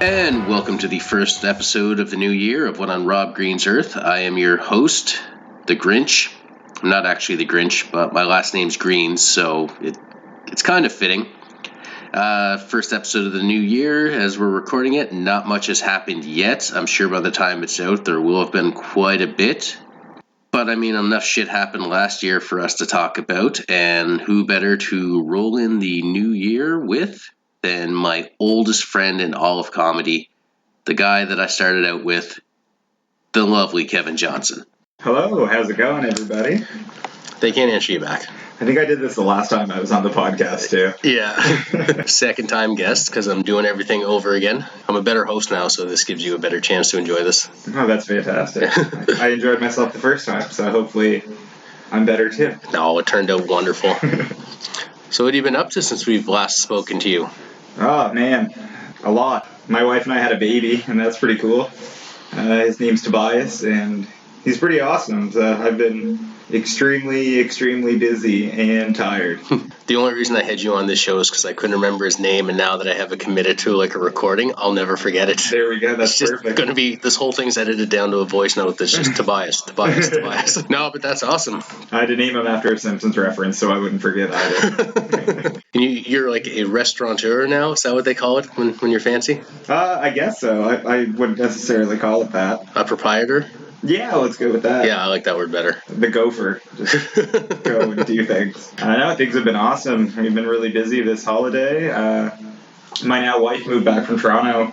And welcome to the first episode of the new year of What on Rob Green's Earth. I am your host, the Grinch. I'm not actually the Grinch, but my last name's Green, so it's kind of fitting. First episode of the new year, as we're recording it, not much has happened yet. I'm sure by the time it's out, there will have been quite a bit. But I mean, enough shit happened last year for us to talk about, and who better to roll in the new year with than my oldest friend in all of comedy, the guy that I started out with, the lovely Kevin Johnson. Hello, how's it going, everybody? They can't answer you back. I think I did this the last time I was on the podcast, too. Yeah. Second time guest, because I'm doing everything over again. I'm a better host now, so this gives you a better chance to enjoy this. Oh, that's fantastic. I enjoyed myself the first time, so hopefully I'm better, too. No, it turned out wonderful. So what have you been up to since we've last spoken to you? Oh, man. A lot. My wife and I had a baby, and that's pretty cool. His name's Tobias, and he's pretty awesome. So I've been extremely busy and tired. The only reason I had you on this show is because I couldn't remember his name, and now that I have it committed to like a recording, I'll never forget it. There we go. That's it's perfect. Going to be, this whole thing's edited down to a voice note that's just Tobias. No, but that's awesome. I had to name him after a Simpsons reference so I wouldn't forget either. You're like a restaurateur now? Is that what they call it when you're fancy? I guess so. I wouldn't necessarily call it that. A proprietor? Yeah, let's go with that. Yeah, I like that word better. The gopher. Just go and do things. I know, things have been awesome. We've been really busy this holiday. My now wife moved back from Toronto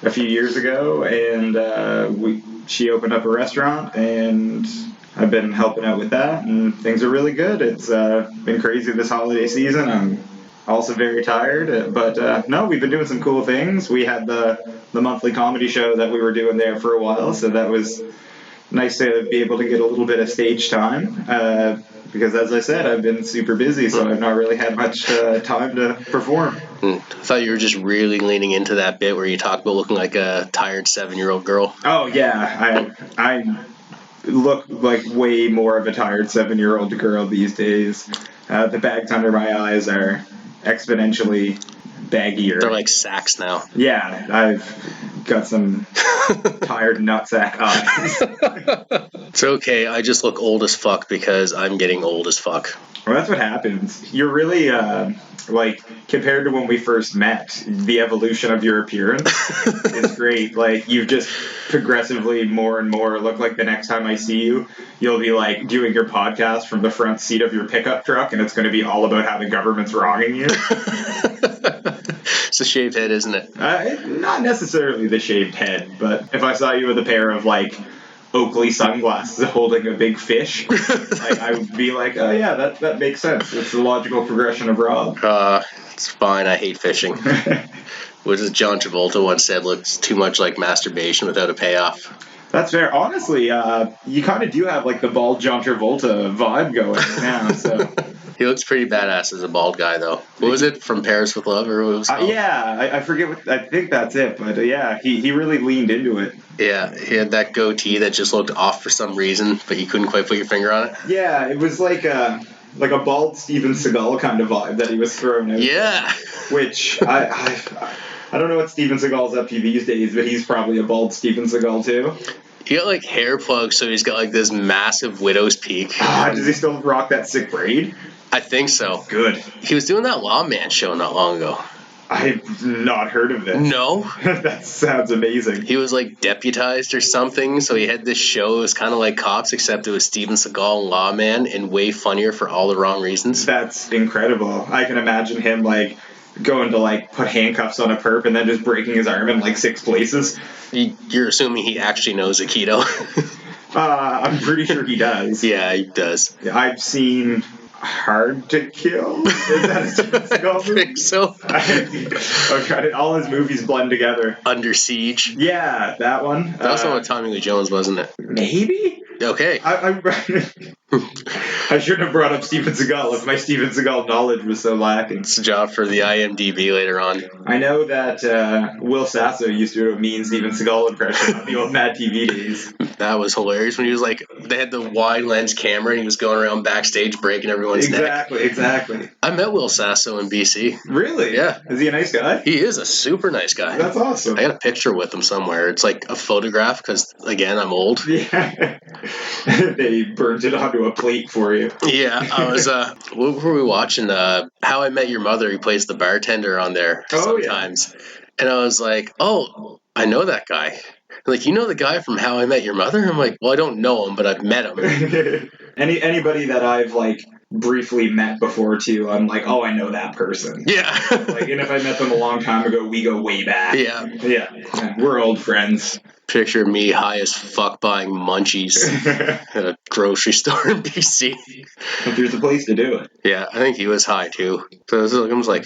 a few years ago, and she opened up a restaurant, and I've been helping out with that, and things are really good. It's been crazy this holiday season. I'm also very tired, but no, we've been doing some cool things. We had the monthly comedy show that we were doing there for a while, so that was nice to be able to get a little bit of stage time, because as I said, I've been super busy, so I've not really had much time to perform. I thought you were just really leaning into that bit where you talk about looking like a tired 7-year-old girl. Oh yeah, I look like way more of a tired 7-year-old girl these days. The bags under my eyes are exponentially baggier. They're like sacks now. Yeah, I've got some tired nutsack eyes. It's okay, I just look old as fuck because I'm getting old as fuck. Well, that's what happens. You're really, like, compared to when we first met, the evolution of your appearance is great. Like, you've just progressively more and more look like the next time I see you, you'll be, like, doing your podcast from the front seat of your pickup truck, and it's going to be all about how the government's wronging you. It's a shaved head, isn't it? Not necessarily the shaved head, but if I saw you with a pair of, like, Oakley sunglasses holding a big fish, I would be like, oh yeah, that makes sense. It's the logical progression of Rob. It's fine, I hate fishing. What is John Travolta once said, looks too much like masturbation without a payoff. That's fair. Honestly, you kind of do have like the bald John Travolta vibe going now, so... He looks pretty badass as a bald guy, though. What was it? From Paris with Love, or what was it called? Yeah, I forget what... I think that's it, but yeah, he really leaned into it. Yeah, he had that goatee that just looked off for some reason, but you couldn't quite put your finger on it. Yeah, it was like a bald Steven Seagal kind of vibe that he was throwing out. Yeah! Which, I don't know what Steven Seagal's up to these days, but he's probably a bald Steven Seagal, too. He got, like, hair plugs, so he's got, like, this massive widow's peak. Does he still rock that sick braid? I think so. Good. He was doing that Lawman show not long ago. I've not heard of this. No? That sounds amazing. He was, like, deputized or something, so he had this show. It was kind of like Cops, except it was Steven Seagal and Lawman, and way funnier for all the wrong reasons. That's incredible. I can imagine him, like, going to, like, put handcuffs on a perp and then just breaking his arm in, like, 6 places. You're assuming he actually knows Aikido. I'm pretty sure he does. Yeah, he does. I've seen Hard to Kill. Is that a Steven Seagal movie? I think so. Okay, all his movies blend together. Under Siege. Yeah, that one. That was the one with Tommy Lee Jones, wasn't it? Maybe? Okay. I shouldn't have brought up Steven Seagal if my Steven Seagal knowledge was so lacking. It's a job for the IMDb later on. I know that Will Sasso used to do a mean Steven Seagal impression on the old Mad TV days. That was hilarious when he was like, they had the wide lens camera and he was going around backstage breaking everyone's neck. Exactly. I met Will Sasso in BC. Really? Yeah. Is he a nice guy? He is a super nice guy. That's awesome. I got a picture with him somewhere. It's like a photograph because, again, I'm old. Yeah. They burned it onto a plate for you. Yeah, I was, what were we watching? How I Met Your Mother. He plays the bartender on there sometimes. Yeah. And I was like, oh, I know that guy. Like, you know the guy from How I Met Your Mother? I'm like, well, I don't know him, but I've met him. Anybody that I've, like, briefly met before, too, I'm like, oh, I know that person. Yeah. Like, and if I met them a long time ago, we go way back. Yeah. We're old friends. Picture me high as fuck buying munchies at a grocery store in BC. If there's a place to do it. Yeah, I think he was high, too. So I was like,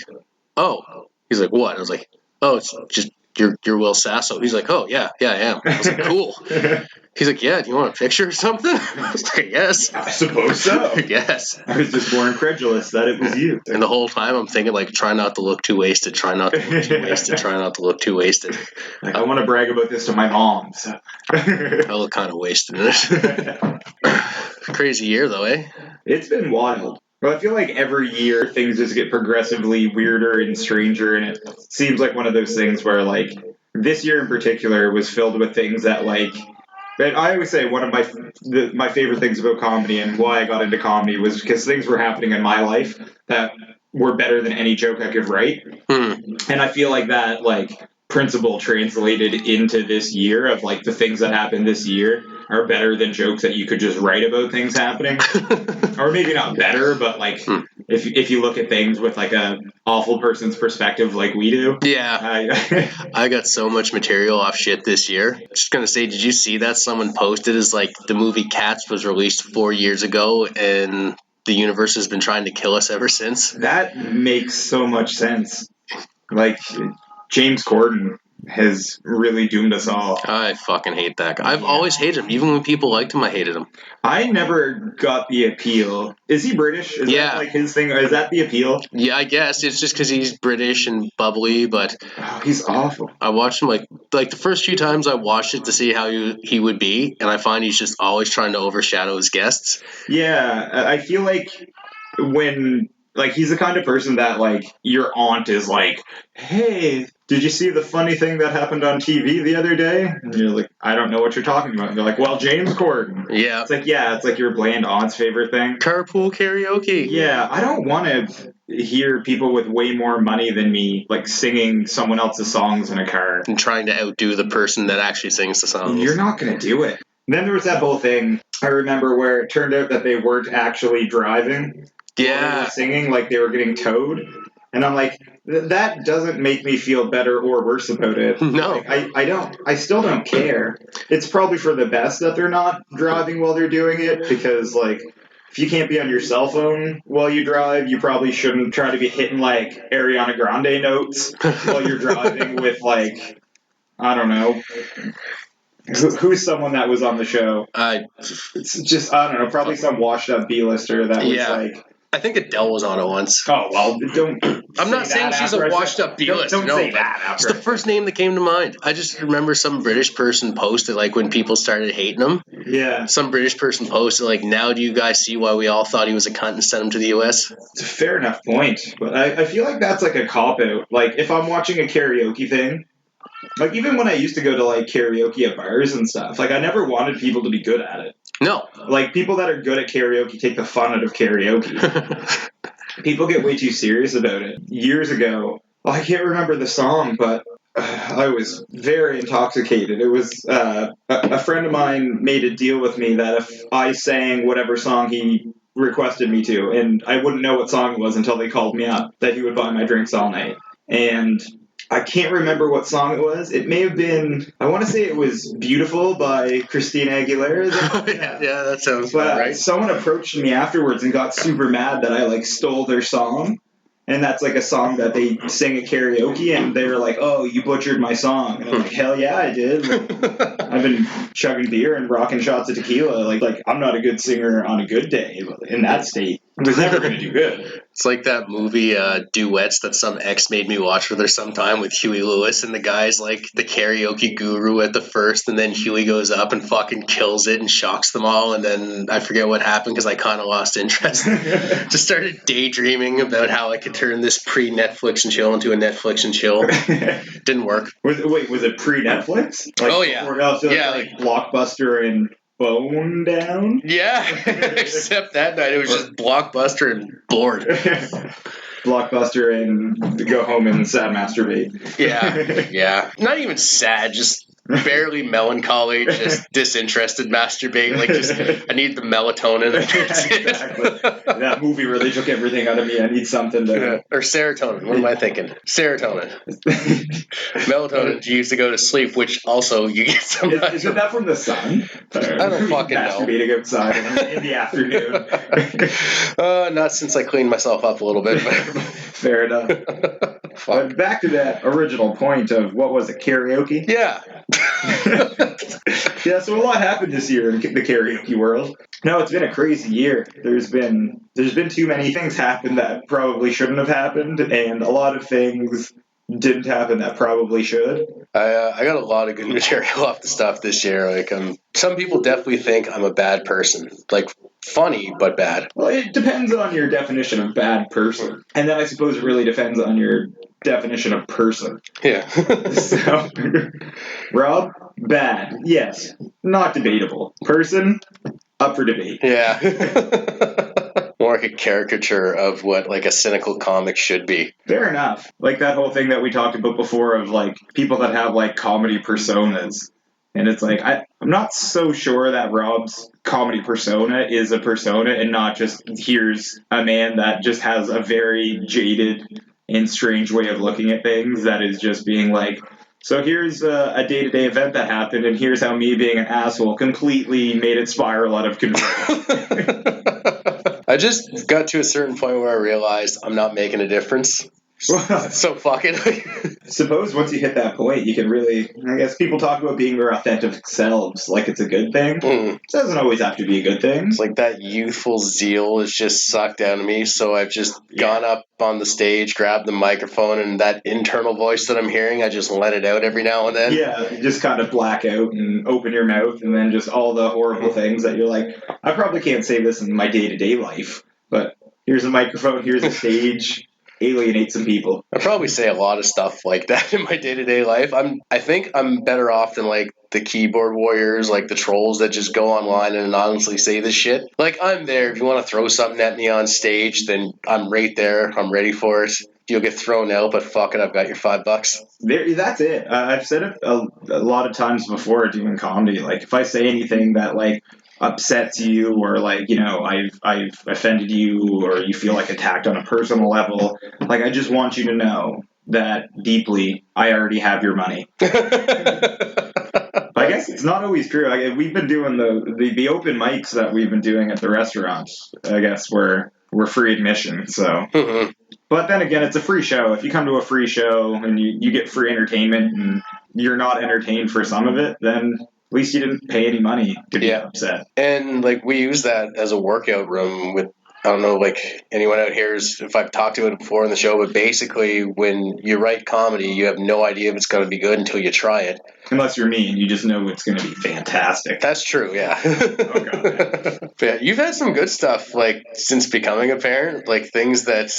oh. He's like, what? I was like, oh, it's just... You're Will Sasso. He's like, oh, yeah, I am. I was like, cool. He's like, yeah, do you want a picture or something? I was like, yes. I suppose so. Yes. I was just more incredulous that it was you. And the whole time I'm thinking, like, try not to look too wasted, try not to look too wasted, try not to look too wasted. Like, I want to brag about this to my mom. So. I look kind of wasted in it. Crazy year, though, eh? It's been wild. Well, I feel like every year things just get progressively weirder and stranger, and it seems like one of those things where, like, this year in particular was filled with things that, like, but I always say one of my favorite things about comedy and why I got into comedy was because things were happening in my life that were better than any joke I could write. And I feel like that, like, principle translated into this year of, like, the things that happened this year are better than jokes that you could just write about things happening. Or maybe not better, but, like, if you look at things with, like, a awful person's perspective like we do. Yeah. I got so much material off shit this year. Just gonna say, did you see that someone posted as, like, the movie Cats was released 4 years ago and the universe has been trying to kill us ever since? That makes so much sense. Like, James Corden has really doomed us all. I fucking hate that guy. I've always hated him. Even when people liked him, I hated him. I never got the appeal. Is he British? Is that, like, his thing? Or is that the appeal? Yeah, I guess. It's just because he's British and bubbly, but... Oh, he's awful. I watched him, like the first few times I watched it to see how he would be, and I find he's just always trying to overshadow his guests. Yeah, I feel like when... Like, he's the kind of person that, like, your aunt is like, hey, did you see the funny thing that happened on TV the other day? And you're like, I don't know what you're talking about. And they're like, well, James Corden. Yeah. It's like, yeah, it's like your bland aunt's favorite thing. Carpool karaoke. Yeah, I don't want to hear people with way more money than me, like, singing someone else's songs in a car. And trying to outdo the person that actually sings the songs. You're not going to do it. And then there was that whole thing, I remember, where it turned out that they weren't actually driving. Yeah. They were singing like they were getting towed. And I'm like, that doesn't make me feel better or worse about it. No. Like, I still don't care. It's probably for the best that they're not driving while they're doing it, because, like, if you can't be on your cell phone while you drive, you probably shouldn't try to be hitting, like, Ariana Grande notes while you're driving with, like, I don't know. Who's someone that was on the show? It's just, I don't know, probably some washed up B-lister that was like... I think Adele was on it once. Oh, well, don't... I'm not saying she's a washed up B-lister. Don't say that after. It's the first name that came to mind. I just remember some British person posted, like, when people started hating him. Yeah. Some British person posted, like, now do you guys see why we all thought he was a cunt and sent him to the US? It's a fair enough point. But I feel like that's, like, a cop-out. Like, if I'm watching a karaoke thing... Like, even when I used to go to, like, karaoke at bars and stuff, like, I never wanted people to be good at it. No. Like, people that are good at karaoke take the fun out of karaoke. People get way too serious about it. Years ago, well, I can't remember the song, but I was very intoxicated. It was, a friend of mine made a deal with me that if I sang whatever song he requested me to, and I wouldn't know what song it was until they called me up, that he would buy my drinks all night. And... I can't remember what song it was. It may have been, I want to say it was Beautiful by Christina Aguilera. Yeah, that sounds about right. Someone approached me afterwards and got super mad that I, like, stole their song. And that's like a song that they sing at karaoke, and they were like, "Oh, you butchered my song," and I'm like, "Hell yeah, I did." Like, I've been chugging beer and rocking shots of tequila. Like I'm not a good singer on a good day, but in that state, I was never going to do good. It's like that movie Duets that some ex made me watch for there sometime with Huey Lewis, and the guy's like the karaoke guru at the first, and then Huey goes up and fucking kills it and shocks them all, and then I forget what happened because I kind of lost interest. Just started daydreaming about how I could turn this pre-Netflix and chill into a Netflix and chill. Didn't work. Was it pre-Netflix? Like, oh yeah, like Blockbuster and Bone Down? Yeah, except that night it was just Blockbuster and bored. Blockbuster and go home and sad masturbate. Yeah. Not even sad, just barely melancholy, just disinterested masturbate. Like, just, I need the melatonin. Exactly. That movie really took everything out of me. I need something to... Yeah. Or serotonin. What am I thinking? Serotonin. Melatonin to use to go to sleep, which also you get sometimes. Isn't that from the sun? I don't fucking know. Masturbating outside in the afternoon. Not since I cleaned myself up a little bit. Fair enough. But back to that original point of, what was it, karaoke? Yeah. Yeah, so a lot happened this year in the karaoke world. No, it's been a crazy year. There's been too many things happen that probably shouldn't have happened, and a lot of things didn't happen that probably should. I got a lot of good material off the stuff this year. Like, some people definitely think I'm a bad person. Like, funny but bad. Well, it depends on your definition of bad person, and then I suppose it really depends on your definition of person. Yeah. So, Rob, bad, yes, not debatable. Person, up for debate. Yeah. More like a caricature of what like a cynical comic should be. Fair enough. Like that whole thing that we talked about before of like people that have like comedy personas. And it's like, I'm not so sure that Rob's comedy persona is a persona and not just, here's a man that just has a very jaded and strange way of looking at things that is just being like, so here's a day-to-day event that happened, and here's how me being an asshole completely made it spiral out of control. I just got to a certain point where I realized I'm not making a difference. So fuck it. Suppose once you hit that point, you can really, I guess people talk about being their authentic selves like it's a good thing. It doesn't always have to be a good thing. It's like that youthful zeal is just sucked out of me, so I've just gone up on the stage, grabbed the microphone, and that internal voice that I'm hearing, I just let it out every now and then. Yeah, you just kind of black out and open your mouth, and then just all the horrible things that you're like, I probably can't say this in my day-to-day life, but here's a microphone, here's a stage. Alienate some people. I probably say a lot of stuff like that in my day-to-day life. I think I'm better off than like the keyboard warriors, like the trolls that just go online and anonymously say this shit. Like, I'm there. If you want to throw something at me on stage, then I'm right there. I'm ready for it. You'll get thrown out, but fuck it, I've got your $5. That's it. I've said it a lot of times before doing comedy. Like, if I say anything that like upsets you, or like, you know, I've offended you, or you feel like attacked on a personal level, like, I just want you to know that deeply I already have your money. I guess it's not always true. Like, we've been doing the open mics that we've been doing at the restaurants. I guess we're free admission. So, but then again, it's a free show. If you come to a free show and you get free entertainment and you're not entertained for some of it, then at least you didn't pay any money to be upset. And like, we use that as a workout room with, I don't know, like anyone out here is, if I've talked to it before in the show, but basically when you write comedy, you have no idea if it's going to be good until you try it. Unless you're me and you just know it's going to be fantastic. That's true, yeah. Oh, God, man. But yeah, you've had some good stuff, like, since becoming a parent, like things that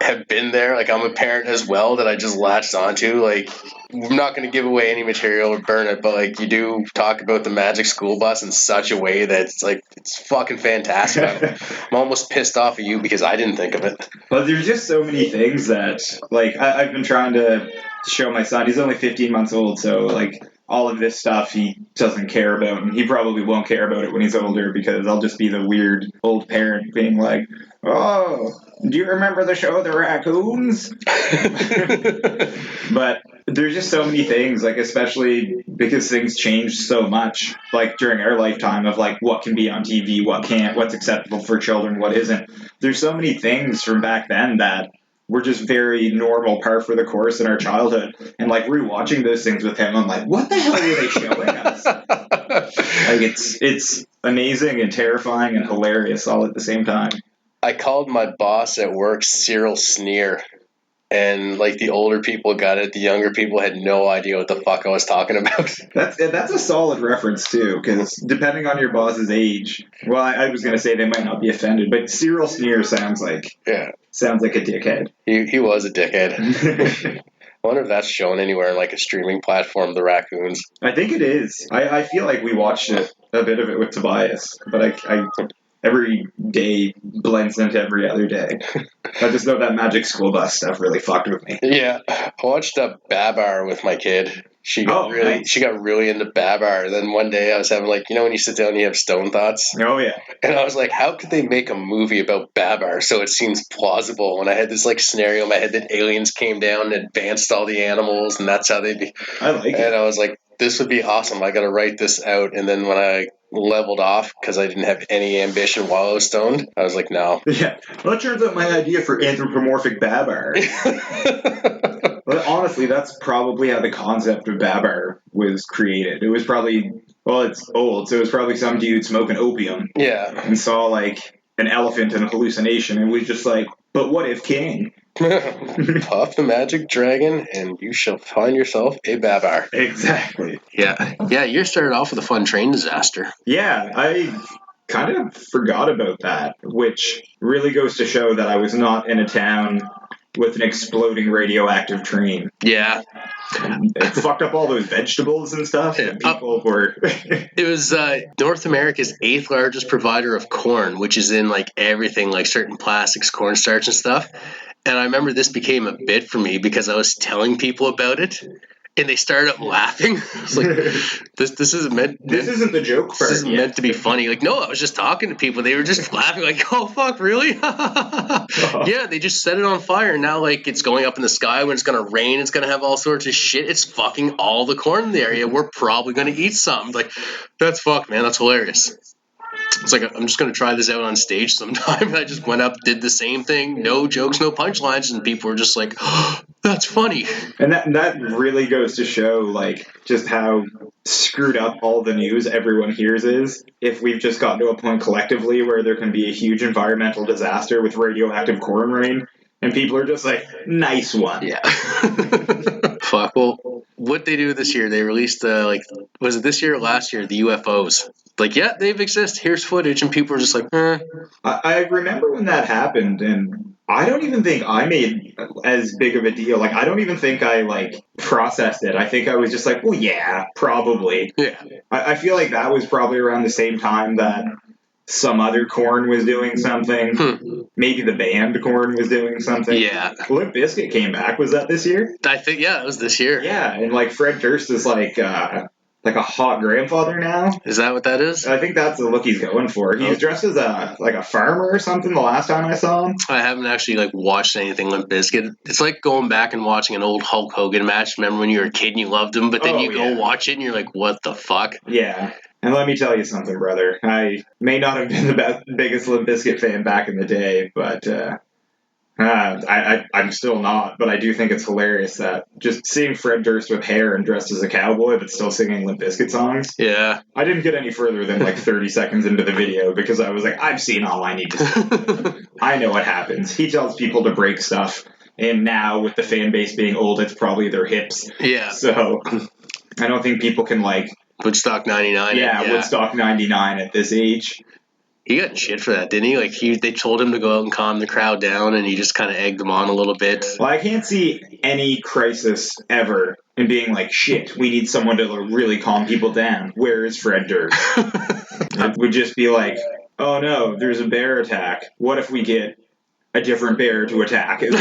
have been there. Like, I'm a parent as well that I just latched onto. Like, I'm not going to give away any material or burn it, but like, you do talk about the magic school bus in such a way that it's like, it's fucking fantastic. I'm almost pissed off at you because I didn't think of it. But there's just so many things that, like, I've been trying to show my son. He's only 15 months old, so like, all of this stuff he doesn't care about, and he probably won't care about it when he's older, because I'll just be the weird old parent being like, oh, do you remember the show The Raccoons? But there's just so many things, like, especially because things change so much, like, during our lifetime, of like, what can be on TV, what can't, what's acceptable for children, what isn't. There's so many things from back then that were just very normal, par for the course in our childhood. And like rewatching those things with him, I'm like, what the hell were they showing us? Like it's amazing and terrifying and hilarious all at the same time. I called my boss at work Cyril Sneer. And like the older people got it, the younger people had no idea what the fuck I was talking about. That's a solid reference too, because depending on your boss's age, well, I was gonna say they might not be offended, but Cyril Sneer sounds like a dickhead. He was a dickhead. I wonder if that's shown anywhere in like a streaming platform, The Raccoons. I think it is. I feel like we watched it, a bit of it with Tobias, but I every day blends into every other day. I just know that Magic School Bus stuff really fucked with me. Yeah, I watched Babar with my kid. She got really into Babar. Then one day I was having like, when you sit down and you have stone thoughts? Oh, yeah. And I was like, how could they make a movie about Babar so it seems plausible? When I had this like scenario in my head that aliens came down and advanced all the animals and that's how they'd be. I like it. And I was like, this would be awesome. I got to write this out. And then when I leveled off because I didn't have any ambition while I was stoned, I was like, no. Yeah. Well, it turns out my idea for anthropomorphic Babar. But honestly, that's probably how the concept of Babar was created. It was probably, it's old, so it was probably some dude smoking opium. Yeah. And saw like an elephant in a hallucination and was just like, but what if king? Puff the magic dragon and you shall find yourself a Babar. Exactly. Yeah, you started off with a fun train disaster. Yeah, I kind of forgot about that, which really goes to show that I was not in a town with an exploding radioactive train. Yeah. It fucked up all those vegetables and stuff. And people were... It was North America's 8th largest provider of corn, which is in like everything, like certain plastics, cornstarch and stuff. And I remember this became a bit for me because I was telling people about it. And they started laughing. I was like, this isn't meant. This isn't the joke part. This isn't meant to be funny. Like, no, I was just talking to people. They were just laughing. Like, oh fuck, really? Yeah, they just set it on fire. Now, like, it's going up in the sky. When it's gonna rain, it's gonna have all sorts of shit. It's fucking all the corn in the area. We're probably gonna eat some. Like, that's fucked, man. That's hilarious. It's like, I'm just going to try this out on stage sometime. And I just went up, did the same thing, no jokes, no punchlines, and people were just like, oh, that's funny. And that really goes to show, like, just how screwed up all the news everyone hears is. If we've just gotten to a point collectively where there can be a huge environmental disaster with radioactive corn rain, and people are just like, nice one. Yeah. Fuck. Well, what they do this year, they released, was it this year or last year, the UFOs? Like, yeah, they exist. Here's footage. And people were just like, I remember when that happened, and I don't even think I made as big of a deal. Like, I don't even think I, like, processed it. I think I was just like, well, yeah, probably. Yeah. I feel like that was probably around the same time that some other Korn was doing something. Maybe the band Korn was doing something. Yeah. Limp Bizkit came back. Was that this year? I think, yeah, it was this year. Yeah, and, like, Fred Durst is, like a hot grandfather now. Is that what that is? I think that's the look he's going for. He's dressed as a farmer or something the last time I saw him. I haven't actually like watched anything Limp Bizkit. It's like going back and watching an old Hulk Hogan match. Remember when you were a kid and you loved him, but then you go watch it and you're like, what the fuck? Yeah. And let me tell you something, brother. I may not have been the biggest Limp Bizkit fan back in the day, but I'm still not, but I do think it's hilarious that just seeing Fred Durst with hair and dressed as a cowboy but still singing Limp Bizkit songs. Yeah. I didn't get any further than like 30 seconds into the video because I was like, I've seen all I need to see. I know what happens. He tells people to break stuff, and now with the fan base being old, it's probably their hips. Yeah. So I don't think people can like... Woodstock 99. Yeah, Woodstock 99 at this age. He got in shit for that, didn't he? Like, they told him to go out and calm the crowd down, and he just kind of egged them on a little bit. Well, I can't see any crisis ever in being like, shit, we need someone to really calm people down. Where is Fred Durst? It would just be like, oh no, there's a bear attack. What if we get a different bear to attack? You're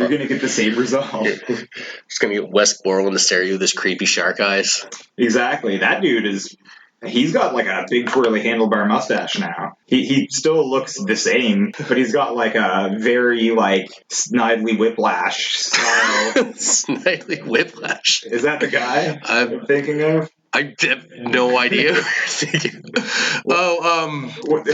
going to get the same result. Just going to get Wes Borland to stare at you with his creepy shark eyes. Exactly. That dude is... He's got like a big twirly handlebar mustache now. He still looks the same, but he's got like a very like Snidely Whiplash style. Snidely Whiplash. Is that the guy I'm thinking of? I have no idea. From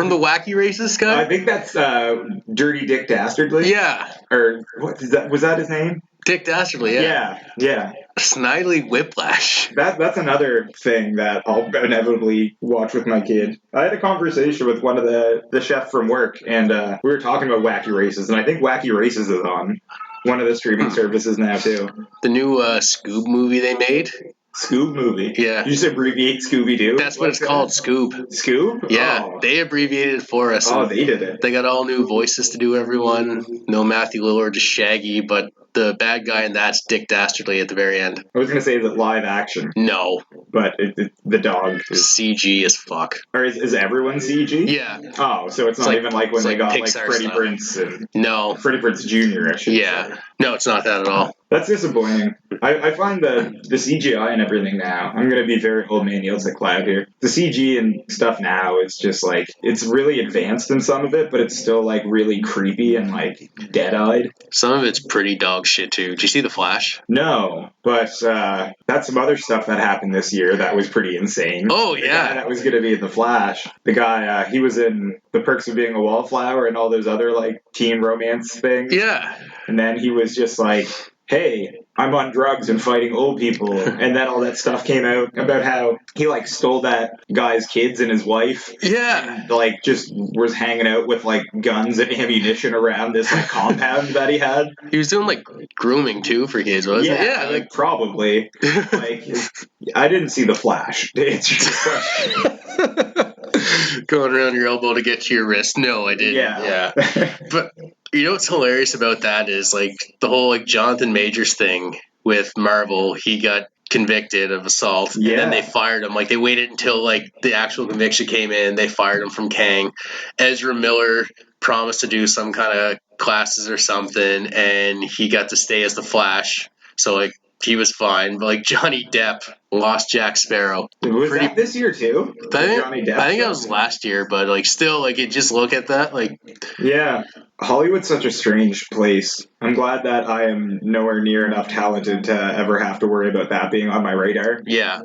the Wacky Races guy? I think that's Dirty Dick Dastardly. Yeah. Or what is that? Was that his name? Dick Dastardly, yeah. Yeah. Snidely Whiplash. That's another thing that I'll inevitably watch with my kid. I had a conversation with one of the chefs from work, and we were talking about Wacky Races, and I think Wacky Races is on one of the streaming services now too. The new Scoob movie they made. Scoob movie? Yeah. You just abbreviate Scooby-Doo? That's what it's called, Scoob. Scoob? Yeah, Oh. they abbreviated it for us. Oh, they did it. They got all new voices to do everyone. No Matthew Lillard, just Shaggy, but the bad guy in that's Dick Dastardly at the very end. I was going to say, is it live action? No. But the dog is... CG as fuck. Or is everyone CG? Yeah. Oh, so it's not even like when they got Pixar Freddie stuff. Prinze and... No. Freddie Prinze Jr., I should say. No, it's not that at all. That's disappointing. I find the CGI and everything now, I'm going to be very old man yells at cloud here. The CG and stuff now is just like, it's really advanced in some of it, but it's still like really creepy and like dead-eyed. Some of it's pretty dog shit too. Did you see The Flash? No, but that's some other stuff that happened this year that was pretty insane. Oh, yeah. The guy that was going to be in The Flash. The guy, he was in The Perks of Being a Wallflower and all those other like teen romance things. Yeah. And then he was just like, hey, I'm on drugs and fighting old people. And then all that stuff came out about how he, like, stole that guy's kids and his wife. Yeah. And, like, just was hanging out with, like, guns and ammunition around this, like, compound that he had. He was doing, like, grooming, too, for kids, wasn't he? Yeah, like, probably. Like, I didn't see The Flash, to answer your question. Going around your elbow to get to your wrist. No, I didn't. Yeah. But you know what's hilarious about that is like the whole like Jonathan Majors thing with Marvel. He got convicted of assault, and then they fired him. Like they waited until like the actual conviction came in. They fired him from Kang. Ezra Miller promised to do some kind of classes or something, and he got to stay as the Flash. So like he was fine. But like Johnny Depp lost Jack Sparrow. Was that this year too? Johnny Depp. I think that was last year, but like still, like it just look at that, like yeah. Hollywood's such a strange place. I'm glad that I am nowhere near enough talented to ever have to worry about that being on my radar. Yeah,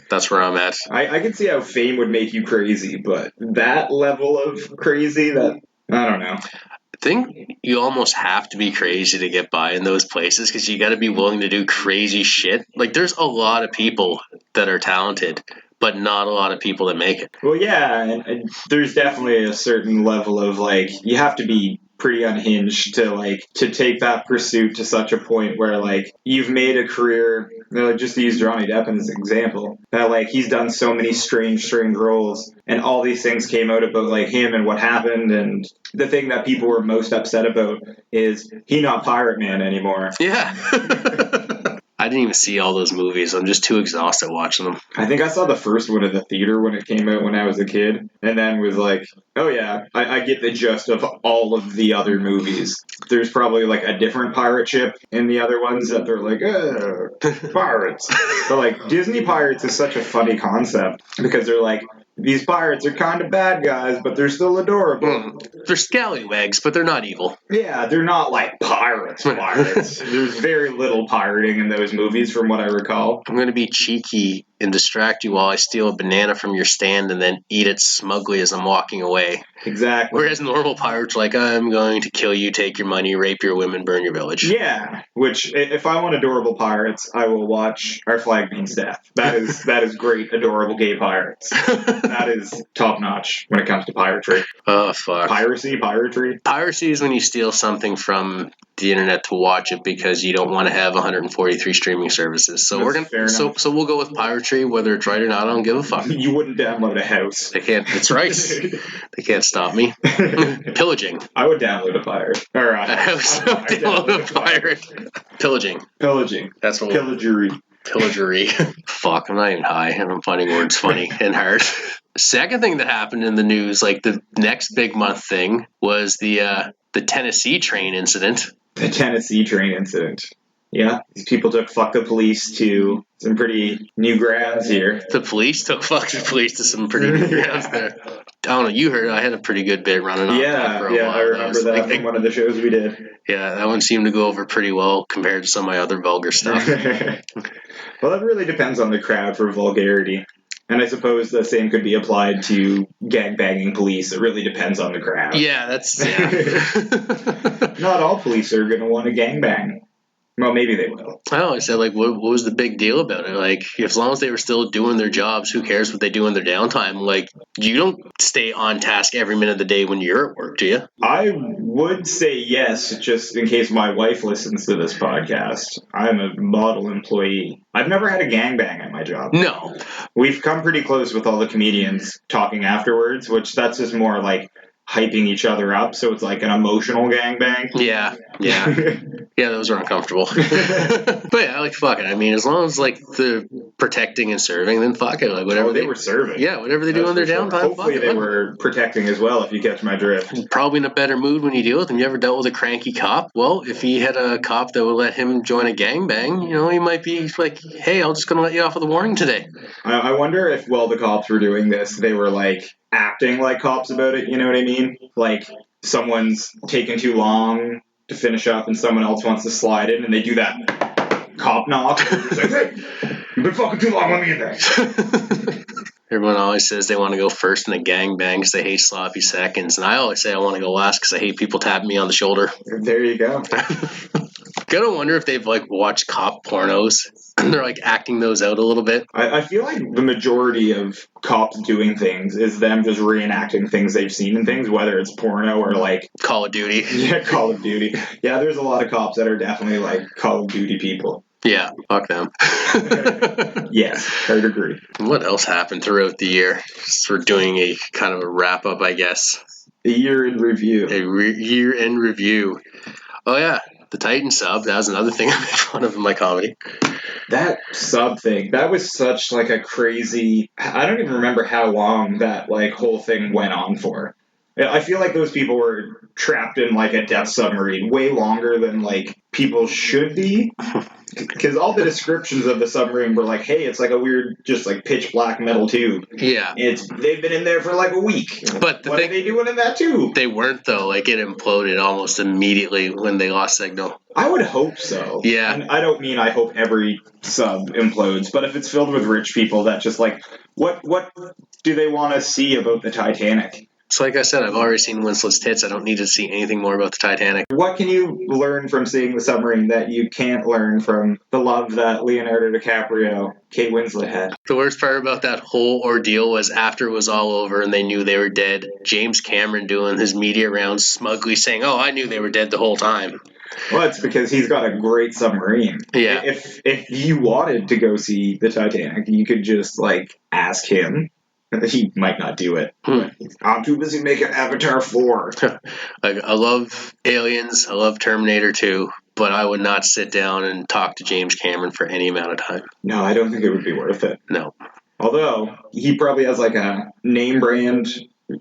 that's where I'm at. I can see how fame would make you crazy, but that level of crazy, that I don't know. I think you almost have to be crazy to get by in those places because you got to be willing to do crazy shit. Like, there's a lot of people that are talented, but not a lot of people that make it. Well, yeah, and there's definitely a certain level of, like, you have to be pretty unhinged to take that pursuit to such a point where, like, you've made a career, just to use Johnny Depp as an example, that, like, he's done so many strange roles, and all these things came out about, like, him and what happened, and the thing that people were most upset about is he not Pirate Man anymore. Yeah. I didn't even see all those movies. I'm just too exhausted watching them. I think I saw the first one at the theater when it came out when I was a kid, and then was like, oh yeah, I get the gist of all of the other movies. There's probably like a different pirate ship in the other ones that they're like, pirates. But like, Disney pirates is such a funny concept because they're like, these pirates are kind of bad guys, but they're still adorable. They're scallywags, but they're not evil. Yeah, they're not like pirates. There's very little pirating in those movies from what I recall. I'm going to be cheeky and distract you while I steal a banana from your stand and then eat it smugly as I'm walking away. Exactly. Whereas normal pirates are like, I'm going to kill you, take your money, rape your women, burn your village. Yeah, which, if I want adorable pirates, I will watch Our Flag Means Death. That is great, adorable gay pirates. That is top-notch when it comes to piracy. Oh, fuck. Piracy? Piracy is when you steal something from the internet to watch it because you don't want to have 143 streaming services. So so we'll go with piracy, whether it's right or not. I don't give a fuck. You wouldn't download a house. They can't. That's right. They can't stop me. Pillaging. I would download a pirate. Or a house. Download a pirate. Pillaging. That's what. Pillagery. Fuck, I'm not even high, and I'm finding words funny and hard. Second thing that happened in the news, like the next big month thing, was the Tennessee train incident. The Tennessee train incident. Yeah, these people took fuck the police to some pretty new grounds here. The police took fuck the police to some pretty new grounds there. I don't know, you heard I had a pretty good bit running off that for a while. I remember that from one of the shows we did. Yeah, that one seemed to go over pretty well compared to some of my other vulgar stuff. Well, that really depends on the crowd for vulgarity. And I suppose the same could be applied to gangbanging police. It really depends on the crowd. Yeah, Not all police are going to want to gangbang. Well, maybe they will. I always said, like, what was the big deal about it? Like, as long as they were still doing their jobs, who cares what they do in their downtime? Like, you don't stay on task every minute of the day when you're at work, do you? I would say yes, just in case my wife listens to this podcast. I'm a model employee. I've never had a gangbang at my job. No. We've come pretty close with all the comedians talking afterwards, which that's just more like hyping each other up, so it's like an emotional gangbang. Yeah. Yeah, those are uncomfortable. But yeah, like, fuck it. I mean, as long as, like, the protecting and serving, then fuck it. Like, whatever they were serving. Yeah, whatever they do on their downtime. Hopefully they were protecting as well, if you catch my drift. Probably in a better mood when you deal with them. You ever dealt with a cranky cop? Well, if he had a cop that would let him join a gangbang, you know, he might be like, hey, I'm just going to let you off with a warning today. I wonder if, while the cops were doing this, they were, like, acting like cops about it, you know what I mean? Like, someone's taking too long to finish up and someone else wants to slide in and they do that cop knock. It's like, hey, you've been fucking too long, let me in there. Everyone always says they want to go first in a gangbang because they hate sloppy seconds. And I always say I want to go last because I hate people tapping me on the shoulder. There you go. Gotta wonder if they've, like, watched cop pornos and they're, like, acting those out a little bit. I feel like the majority of cops doing things is them just reenacting things they've seen in things, whether it's porno or, like, Call of Duty. Yeah, Call of Duty. Yeah, there's a lot of cops that are definitely, like, Call of Duty people. Yeah, fuck them. Yes, I would agree. What else happened throughout the year? Just we're doing a kind of a wrap up, I guess. A year in review. Year in review. Oh yeah, the Titan sub. That was another thing I made fun of in my comedy. That sub thing, that was such, like, a crazy... I don't even remember how long that, like, whole thing went on for. I feel like those people were trapped in, like, a death submarine way longer than, like, people should be. Because all the descriptions of the submarine were like, hey, it's like a weird, just, like, pitch black metal tube. Yeah. They've been in there for, like, a week. But what are they doing in that tube? They weren't, though. Like, it imploded almost immediately when they lost signal. I would hope so. Yeah. And I don't mean I hope every sub implodes, but if it's filled with rich people that just, like, what do they want to see about the Titanic? So like I said, I've already seen Winslet's tits. I don't need to see anything more about the Titanic. What can you learn from seeing the submarine that you can't learn from the love that Leonardo DiCaprio, Kate Winslet had? The worst part about that whole ordeal was after it was all over and they knew they were dead, James Cameron doing his media rounds smugly saying, oh, I knew they were dead the whole time. Well, it's because he's got a great submarine. Yeah. If you wanted to go see the Titanic, you could just, like, ask him. He might not do it. I'm too busy making Avatar 4. I love Aliens. I love Terminator 2. But I would not sit down and talk to James Cameron for any amount of time. No, I don't think it would be worth it. No. Although, he probably has, like, a name brand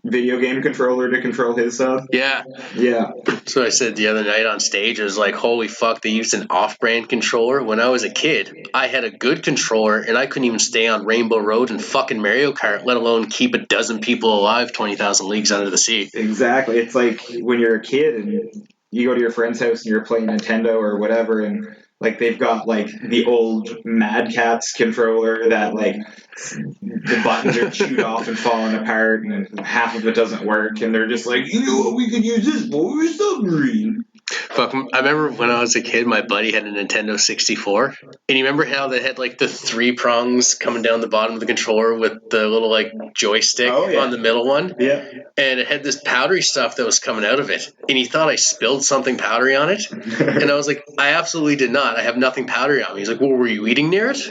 video game controller to control his sub. Yeah. Yeah. So I said the other night on stage, I was like, holy fuck, they used an off-brand controller. When I was a kid, I had a good controller, and I couldn't even stay on Rainbow Road and fucking Mario Kart, let alone keep a dozen people alive 20,000 leagues under the sea. Exactly. It's like when you're a kid and you go to your friend's house and you're playing Nintendo or whatever, and, like, they've got, like, the old Mad Catz controller that, like, the buttons are chewed off and falling apart and half of it doesn't work, and they're just like, you know what, we could use this for a submarine. Fuck, I remember when I was a kid, my buddy had a Nintendo 64. And you remember how they had, like, the 3 prongs coming down the bottom of the controller with the little, like, joystick on the middle one? Yeah. And it had this powdery stuff that was coming out of it. And he thought I spilled something powdery on it. And I was like, I absolutely did not. I have nothing powdery on me. He's like, well, were you eating near it?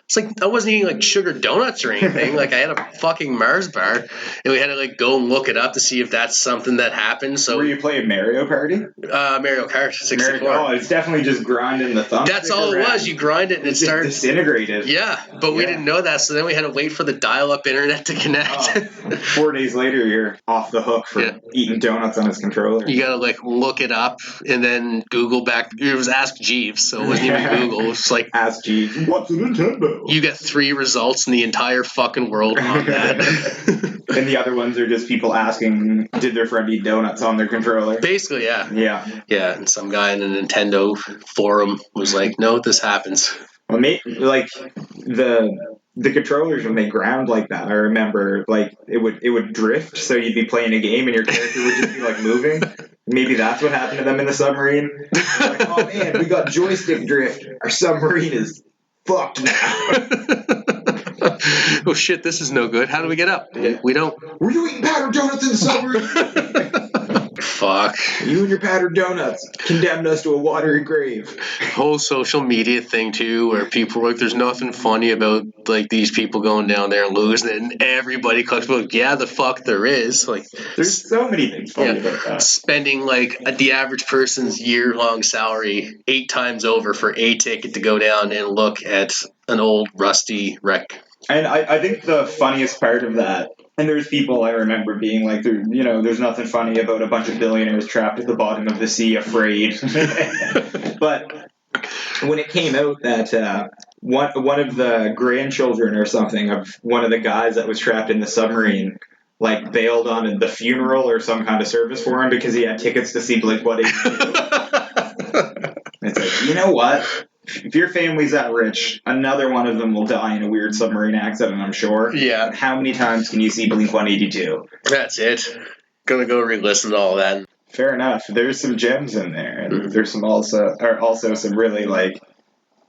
It's like, I wasn't eating, like, sugar donuts or anything. Like, I had a fucking Mars bar, and we had to, like, go and look it up to see if that's something that happened. So were you playing Mario Party? Mario Kart 64. Oh, it's definitely just grinding the thumbstick. That's all it was. You grind it and it started disintegrated. Yeah, but we didn't know that, so then we had to wait for the dial-up internet to connect. 4 days later, you're off the hook for eating donuts on his controller. You gotta, like, look it up and then Google back. It was Ask Jeeves, so it wasn't even Google. It was like, Ask Jeeves, what's a Nintendo? You get 3 results in the entire fucking world on that. And the other ones are just people asking, did their friend eat donuts on their controller? Basically, yeah. Yeah. Yeah, and some guy in a Nintendo forum was like, no, this happens. Well, like the controllers when they ground like that, I remember like it would drift, so you'd be playing a game and your character would just be like moving. Maybe that's what happened to them in the submarine. They're like, oh man, we got joystick drift. Our submarine is fucked now. Oh shit, this is no good. How do we get up? Yeah. We don't. Were you eating powdered donuts in the submarine? Fuck. You and your powdered donuts condemned us to a watery grave. Whole social media thing too, where people are like, "There's nothing funny about like these people going down there and losing it," and everybody clicks like, "Yeah, the fuck there is." Like, there's so many things funny about that. Spending like the average person's year-long salary 8 times over for a ticket to go down and look at an old rusty wreck. And I think the funniest part of that, and there's people I remember being like, there's nothing funny about a bunch of billionaires trapped at the bottom of the sea afraid. But when it came out that one of the grandchildren or something of one of the guys that was trapped in the submarine, like bailed on the funeral or some kind of service for him because he had tickets to see Blink-182. It's like, you know what? If your family's that rich, another one of them will die in a weird submarine accident, I'm sure. Yeah. And how many times can you see Blink-182? That's it. Gonna go re-listen to all that. Fair enough. There's some gems in there, and there's some also some really like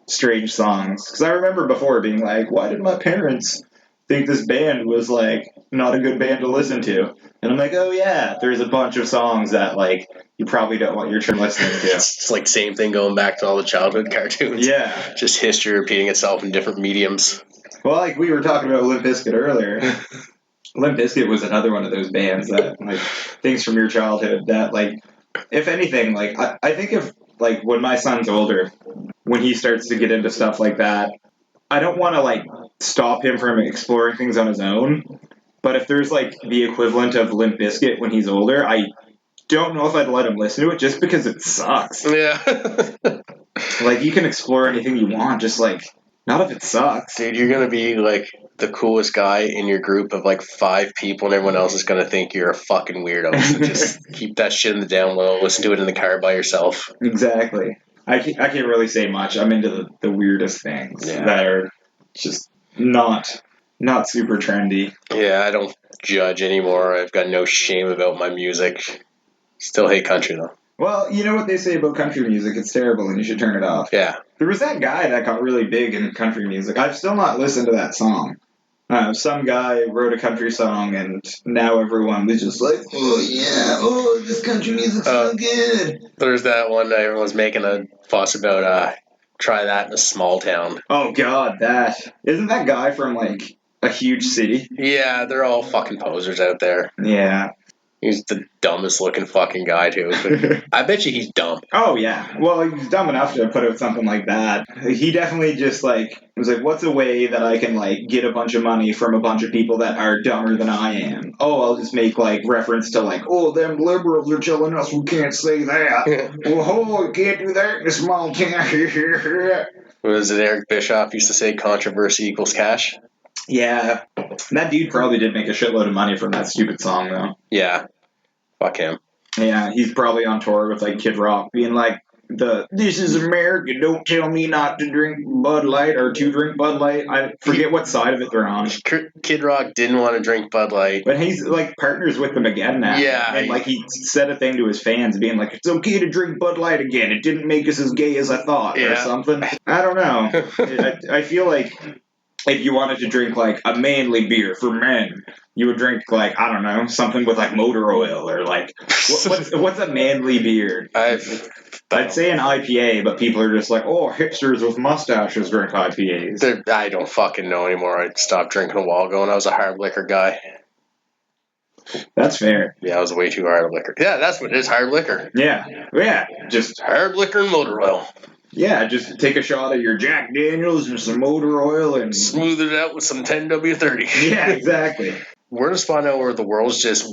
strange songs. Because I remember before being like, why did my parents think this band was like not a good band to listen to? And I'm like, oh yeah, there's a bunch of songs that like you probably don't want your children listening to. It's like same thing going back to all the childhood cartoons. Yeah. Just history repeating itself in different mediums. Well, like we were talking about Limp Bizkit earlier. Limp Bizkit was another one of those bands that, like, things from your childhood that, like, if anything, like, I think if, like, when my son's older, when he starts to get into stuff like that, I don't want to, like, stop him from exploring things on his own. But if there's, like, the equivalent of Limp Bizkit when he's older, I don't know if I'd let him listen to it just because it sucks. Yeah. Like, you can explore anything you want, just, like, not if it sucks. Dude, you're going to be, like, the coolest guy in your group of, like, 5 people, and everyone else is going to think you're a fucking weirdo. So just keep that shit in the down low. Listen to it in the car by yourself. Exactly. I can't really say much. I'm into the weirdest things that are just not super trendy. Yeah, I don't judge anymore. I've got no shame about my music. Still hate country, though. Well, you know what they say about country music? It's terrible and you should turn it off. Yeah. There was that guy that got really big in country music. I've still not listened to that song. Some guy wrote a country song and now everyone was just like, oh yeah, oh, this country music's so good. There's that one that everyone's making a fuss about, try that in a small town. Oh god, isn't that guy from like a huge city? Yeah, they're all fucking posers out there. Yeah. He's the dumbest looking fucking guy, too. But I bet you he's dumb. Oh, yeah. Well, he's dumb enough to put out something like that. He definitely just, like, was like, what's a way that I can, like, get a bunch of money from a bunch of people that are dumber than I am? Oh, I'll just make, like, reference to, like, oh, them liberals are telling us we can't say that. Oh, we can't do that in a small town. Was it Eric Bischoff used to say controversy equals cash? Yeah. That dude probably did make a shitload of money from that stupid song, though. Yeah. Fuck him. Yeah, he's probably on tour with, like, Kid Rock, being like, this is America, don't tell me not to drink Bud Light, or to drink Bud Light. I forget what side of it they're on. Kid Rock didn't want to drink Bud Light. But he's, like, partners with them again now. Yeah. And, like, he said a thing to his fans, being like, it's okay to drink Bud Light again, it didn't make us as gay as I thought, or something. I don't know. I feel like if you wanted to drink, like, a manly beer for men, you would drink, like, I don't know, something with, like, motor oil, or, like, what's a manly beer? I'd say an IPA, but people are just like, oh, hipsters with mustaches drink IPAs. I don't fucking know anymore. I stopped drinking a while ago, and I was a hard liquor guy. That's fair. Yeah, I was way too hard liquor. Yeah, that's what it is, hard liquor. Yeah, just hard liquor and motor oil. Yeah, just take a shot of your Jack Daniels and some motor oil and smooth it out with some 10W30. Yeah, exactly. We're in a spot now where the world's just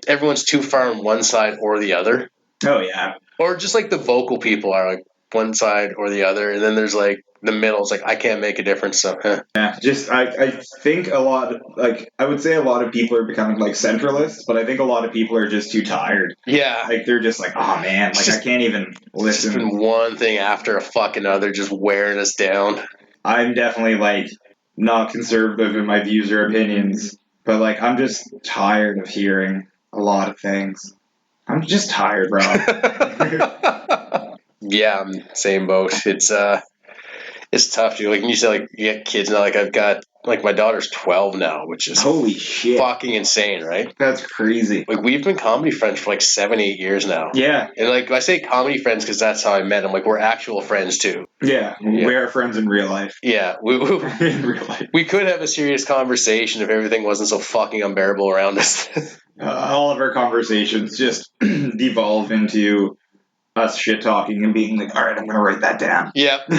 everyone's too far on one side or the other. Oh, yeah. Or just like the vocal people are like one side or the other, and then there's like the middle is like, I can't make a difference. So, Yeah, just I think a lot like I would say a lot of people are becoming like centralists, but I think a lot of people are just too tired. Yeah. Like they're just like, oh man, like I can't even It's just listen. been one thing after a fucking other just wearing us down. I'm definitely like not conservative in my views or opinions, but like I'm just tired of hearing a lot of things. I'm just tired, Rob. Yeah, I'm same boat. It's tough, dude. Like, when you say, like, you get kids now, like, I've got, like, my daughter's 12 now, which is Holy shit. fucking insane, right? That's crazy. Like, we've been comedy friends for, like, 7-8 years now. Yeah. And, like, I say comedy friends because that's how I met them. Like, we're actual friends, too. Yeah. We are friends in real life. Yeah. In real life. We could have a serious conversation if everything wasn't so fucking unbearable around us. All of our conversations just devolve into us shit talking and being like, all right, I'm going to write that down. Yep.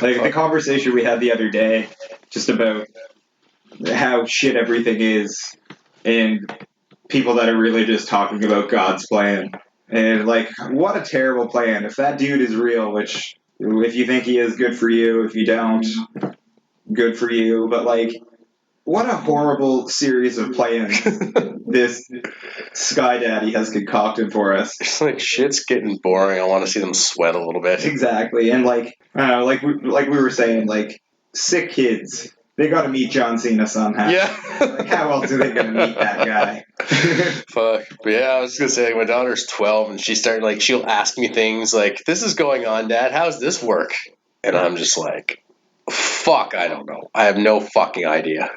Like the conversation we had the other day just about how shit everything is and people that are really just talking about God's plan. And like, what a terrible plan. If that dude is real, which if you think he is, good for you. If you don't, good for you. But like, what a horrible series of plans this Sky Daddy has concocted for us. It's like, shit's getting boring. I want to see them sweat a little bit. Exactly. And like, I don't know, like we were saying, like, sick kids, they got to meet John Cena somehow. Yeah. Like, how else are they going to meet that guy? Fuck. But yeah, I was going to say, like, my daughter's 12 and she started, like, she'll ask me things like, this is going on, Dad. How's this work? And I'm just like, fuck, I don't know. I have no fucking idea.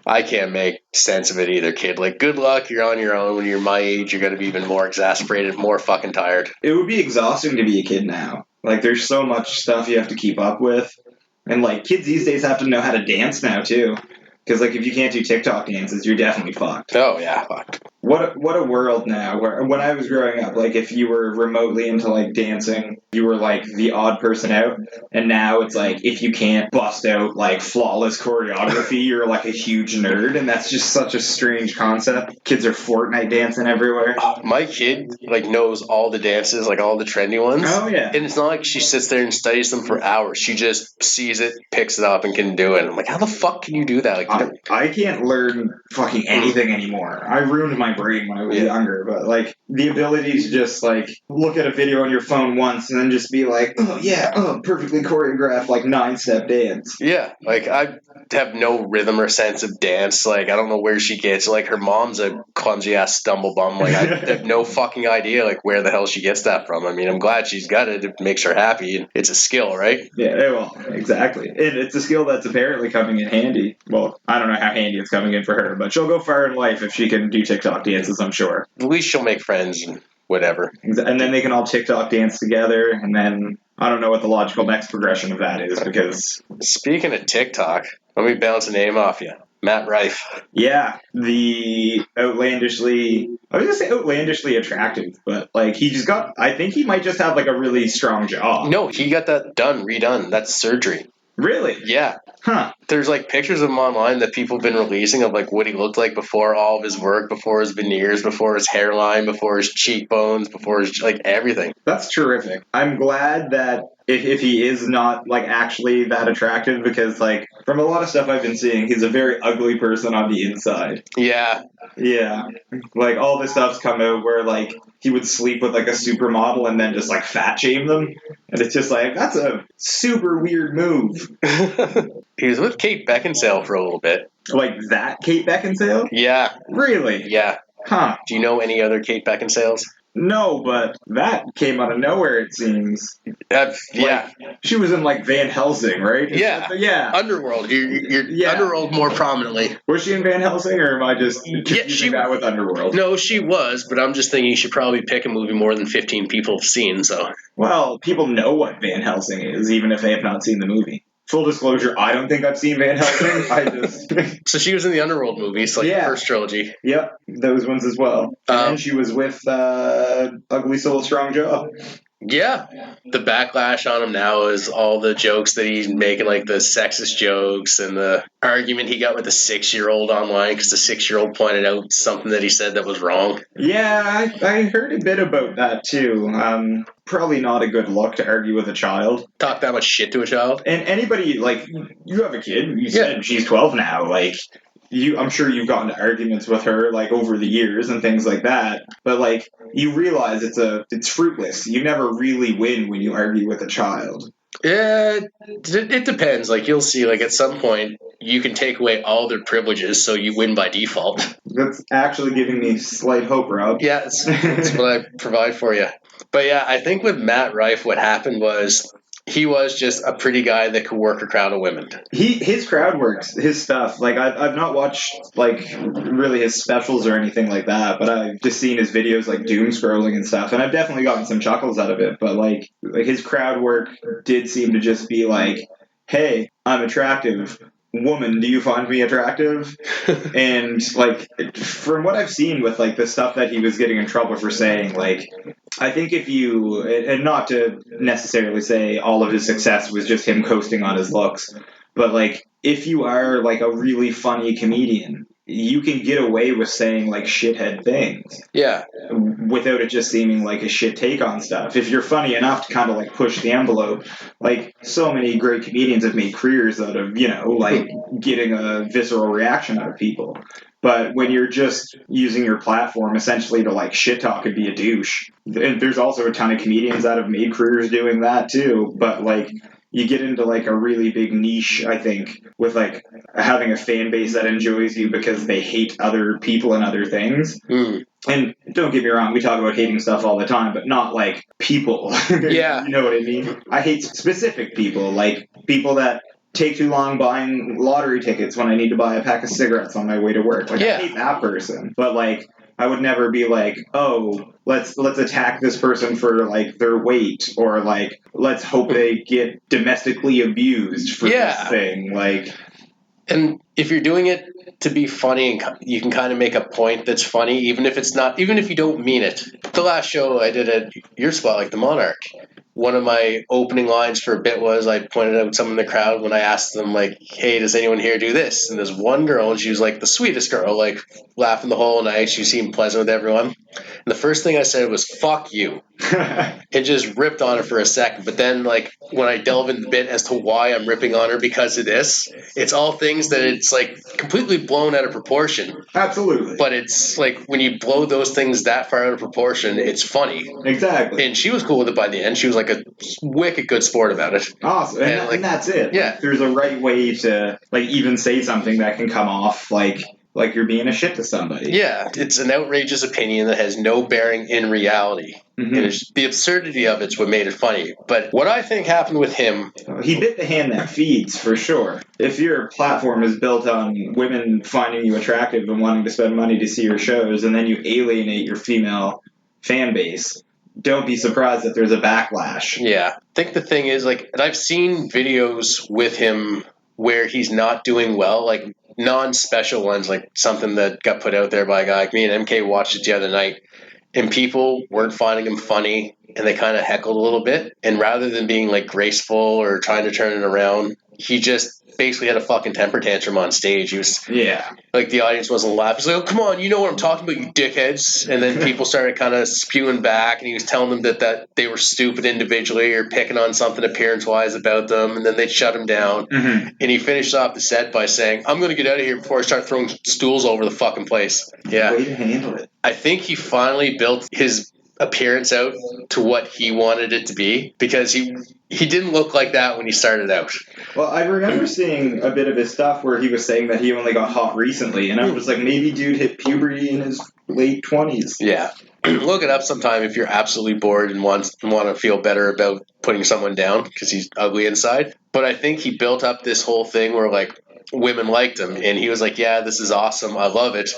I can't make sense of it either, kid. Like, good luck. You're on your own. When you're my age, you're going to be even more exasperated, more fucking tired. It would be exhausting to be a kid now. Like, there's so much stuff you have to keep up with. And, like, kids these days have to know how to dance now, too. Because, like, if you can't do TikTok dances, you're definitely fucked. Oh, yeah, fucked. What a world now. Where when I was growing up, like, if you were remotely into, like, dancing, you were, like, the odd person out. And now it's, like, if you can't bust out, like, flawless choreography, you're, like, a huge nerd. And that's just such a strange concept. Kids are Fortnite dancing everywhere. My kid, like, knows all the dances, like, all the trendy ones. Oh, yeah. And it's not like she sits there and studies them for hours. She just sees it, picks it up, and can do it. I'm like, how the fuck can you do that? Like, I can't learn fucking anything anymore. I ruined my brain when I was younger, but like the ability to just like look at a video on your phone once and then just be like, oh yeah, perfectly choreographed like 9-step dance. Yeah, like I have no rhythm or sense of dance. Like, I don't know where she gets. Like, her mom's a clumsy ass stumble bum. Like, I have no fucking idea like where the hell she gets that from. I mean, I'm glad she's got it. It makes her happy. It's a skill, right? Yeah, well, exactly. And it's a skill that's apparently coming in handy. Well, I don't know how handy it's coming in for her, but she'll go far in life if she can do TikTok dances, I'm sure. At least she'll make friends and whatever. And then they can all TikTok dance together, and then I don't know what the logical next progression of that is, because... Speaking of TikTok, let me bounce a name off you. Matt Rife. Yeah, the outlandishly... I was going to say outlandishly attractive, but, like, he just got... I think he might just have, like, a really strong jaw. No, he got that redone. That's surgery. Really? Yeah. Huh. There's, like, pictures of him online that people have been releasing of, like, what he looked like before all of his work, before his veneers, before his hairline, before his cheekbones, before his, like, everything. That's terrific. I'm glad that if he is not, like, actually that attractive, because, like, from a lot of stuff I've been seeing, he's a very ugly person on the inside. Yeah. Yeah. Like, all this stuff's come out where, like, he would sleep with, like, a supermodel and then just, like, fat shame them. And it's just like, that's a super weird move. He was with Kate Beckinsale for a little bit. Like that Kate Beckinsale? Yeah. Really? Yeah. Huh. Do you know any other Kate Beckinsales? No, but that came out of nowhere, it seems. Yeah. She was in, like, Van Helsing, right? Yeah. Underworld. You're Underworld more prominently. Was she in Van Helsing, or am I just confusing that with Underworld? No, she was, but I'm just thinking you should probably pick a movie more than 15 people have seen, so... Well, people know what Van Helsing is, even if they have not seen the movie. Full disclosure, I don't think I've seen Van Helsing. I just... So she was in the Underworld movies, like the first trilogy. Yep, those ones as well. And then she was with Ugly Soul, Strong Jaw. Yeah. The backlash on him now is all the jokes that he's making, like the sexist jokes and the argument he got with the 6-year-old online because the 6-year-old pointed out something that he said that was wrong. Yeah, I heard a bit about that too. Probably not a good look to argue with a child. Talk that much shit to a child. And anybody, like, you have a kid, you said she's 12 now, like, I'm sure you've gotten into arguments with her, like, over the years and things like that, but, like, you realize it's fruitless. You never really win when you argue with a child. Yeah, it depends. Like, you'll see, like, at some point, you can take away all their privileges, so you win by default. That's actually giving me slight hope, Rob. Yeah, it's what I provide for you. But yeah, I think with Matt Rife, what happened was he was just a pretty guy that could work a crowd of women. His crowd works, his stuff. Like I've not watched like really his specials or anything like that, but I've just seen his videos like doom scrolling and stuff, and I've definitely gotten some chuckles out of it. But like his crowd work did seem to just be like, "Hey, I'm attractive. Woman, do you find me attractive?" And like from what I've seen with like the stuff that he was getting in trouble for saying, like I think if you, and not to necessarily say all of his success was just him coasting on his looks, but like if you are like a really funny comedian, you can get away with saying like shithead things. Yeah. Without it just seeming like a shit take on stuff. If you're funny enough to kind of like push the envelope, like so many great comedians have made careers out of, like getting a visceral reaction out of people. But when you're just using your platform essentially to like shit talk and be a douche, and there's also a ton of comedians that have made careers doing that too. But like you get into like a really big niche, I think, with like having a fan base that enjoys you because they hate other people and other things. Mm. And don't get me wrong, we talk about hating stuff all the time, but not like people. Yeah. You know what I mean? I hate specific people, like people that take too long buying lottery tickets when I need to buy a pack of cigarettes on my way to work. Like I hate that person. But like I would never be like, oh, let's attack this person for like their weight, or like let's hope they get domestically abused for this thing. Like, and if you're doing it to be funny, and you can kind of make a point that's funny, even if you don't mean it. The last show I did at your spot, like the Monarch, one of my opening lines for a bit was I pointed out someone in the crowd when I asked them, like, hey, does anyone here do this? And there's one girl, and she was like the sweetest girl, like laughing the whole night. She seemed pleasant with everyone. And the first thing I said was, fuck you. And just ripped on her for a second. But then, like, when I delve into the bit as to why I'm ripping on her because of this, it's all things that it's, like, completely blown out of proportion. Absolutely. But it's, like, when you blow those things that far out of proportion, it's funny. Exactly. And she was cool with it by the end. She was, like, a wicked good sport about it. Awesome. And that's it. Yeah. Like, there's a right way to, like, even say something that can come off, like you're being a shit to somebody. Yeah, it's an outrageous opinion that has no bearing in reality. Mm-hmm. And the absurdity of it's what made it funny. But what I think happened with him... He bit the hand that feeds, for sure. If your platform is built on women finding you attractive and wanting to spend money to see your shows, and then you alienate your female fan base, don't be surprised that there's a backlash. Yeah. I think the thing is, like, and I've seen videos with him where he's not doing well, like non-special ones, like something that got put out there by a guy like me, and MK watched it the other night, and people weren't finding him funny, and they kind of heckled a little bit, and rather than being like graceful or trying to turn it around, he just basically had a fucking temper tantrum on stage. He was like, the audience wasn't laughing. He's like, oh, come on, you know what I'm talking about, you dickheads. And then people started kind of spewing back, and he was telling them that they were stupid individually or picking on something appearance-wise about them, and then they'd shut him down. Mm-hmm. And he finished off the set by saying, I'm going to get out of here before I start throwing stools over the fucking place. Yeah. Way to handle it. I think he finally built his appearance out to what he wanted it to be, because he didn't look like that when he started out. Well, I remember seeing a bit of his stuff where he was saying that he only got hot recently, and I was like, maybe dude hit puberty in his late 20s. Yeah. Look it up sometime if you're absolutely bored and want to feel better about putting someone down because he's ugly inside. But I think he built up this whole thing where, like, women liked him, and he was like, yeah, this is awesome, I love it.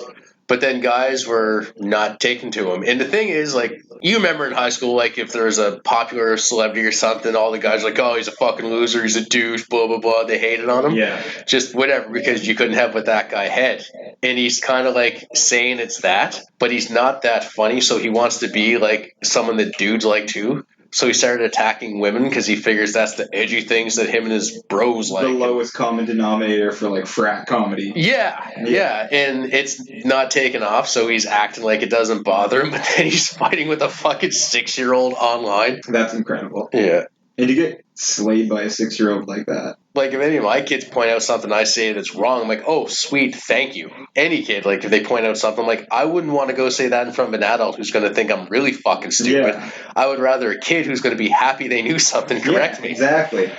But then guys were not taken to him. And the thing is, like, you remember in high school, like, if there was a popular celebrity or something, all the guys were like, oh, he's a fucking loser, he's a douche, blah, blah, blah. They hated on him. Yeah. Just whatever, because you couldn't have what that guy had. And he's kind of, like, saying it's that, but he's not that funny, so he wants to be, like, someone that dudes like, too. So he started attacking women because he figures that's the edgy things that him and his bros like. The lowest common denominator for like frat comedy. Yeah, and it's not taken off, so he's acting like it doesn't bother him, but then he's fighting with a fucking 6-year-old online. That's incredible. Yeah. And to get slayed by a 6-year-old like that. Like, if any of my kids point out something I say that's wrong, I'm like, oh, sweet, thank you. Any kid, like, if they point out something, like, I wouldn't want to go say that in front of an adult who's going to think I'm really fucking stupid. Yeah. I would rather a kid who's going to be happy they knew something correct me. Exactly.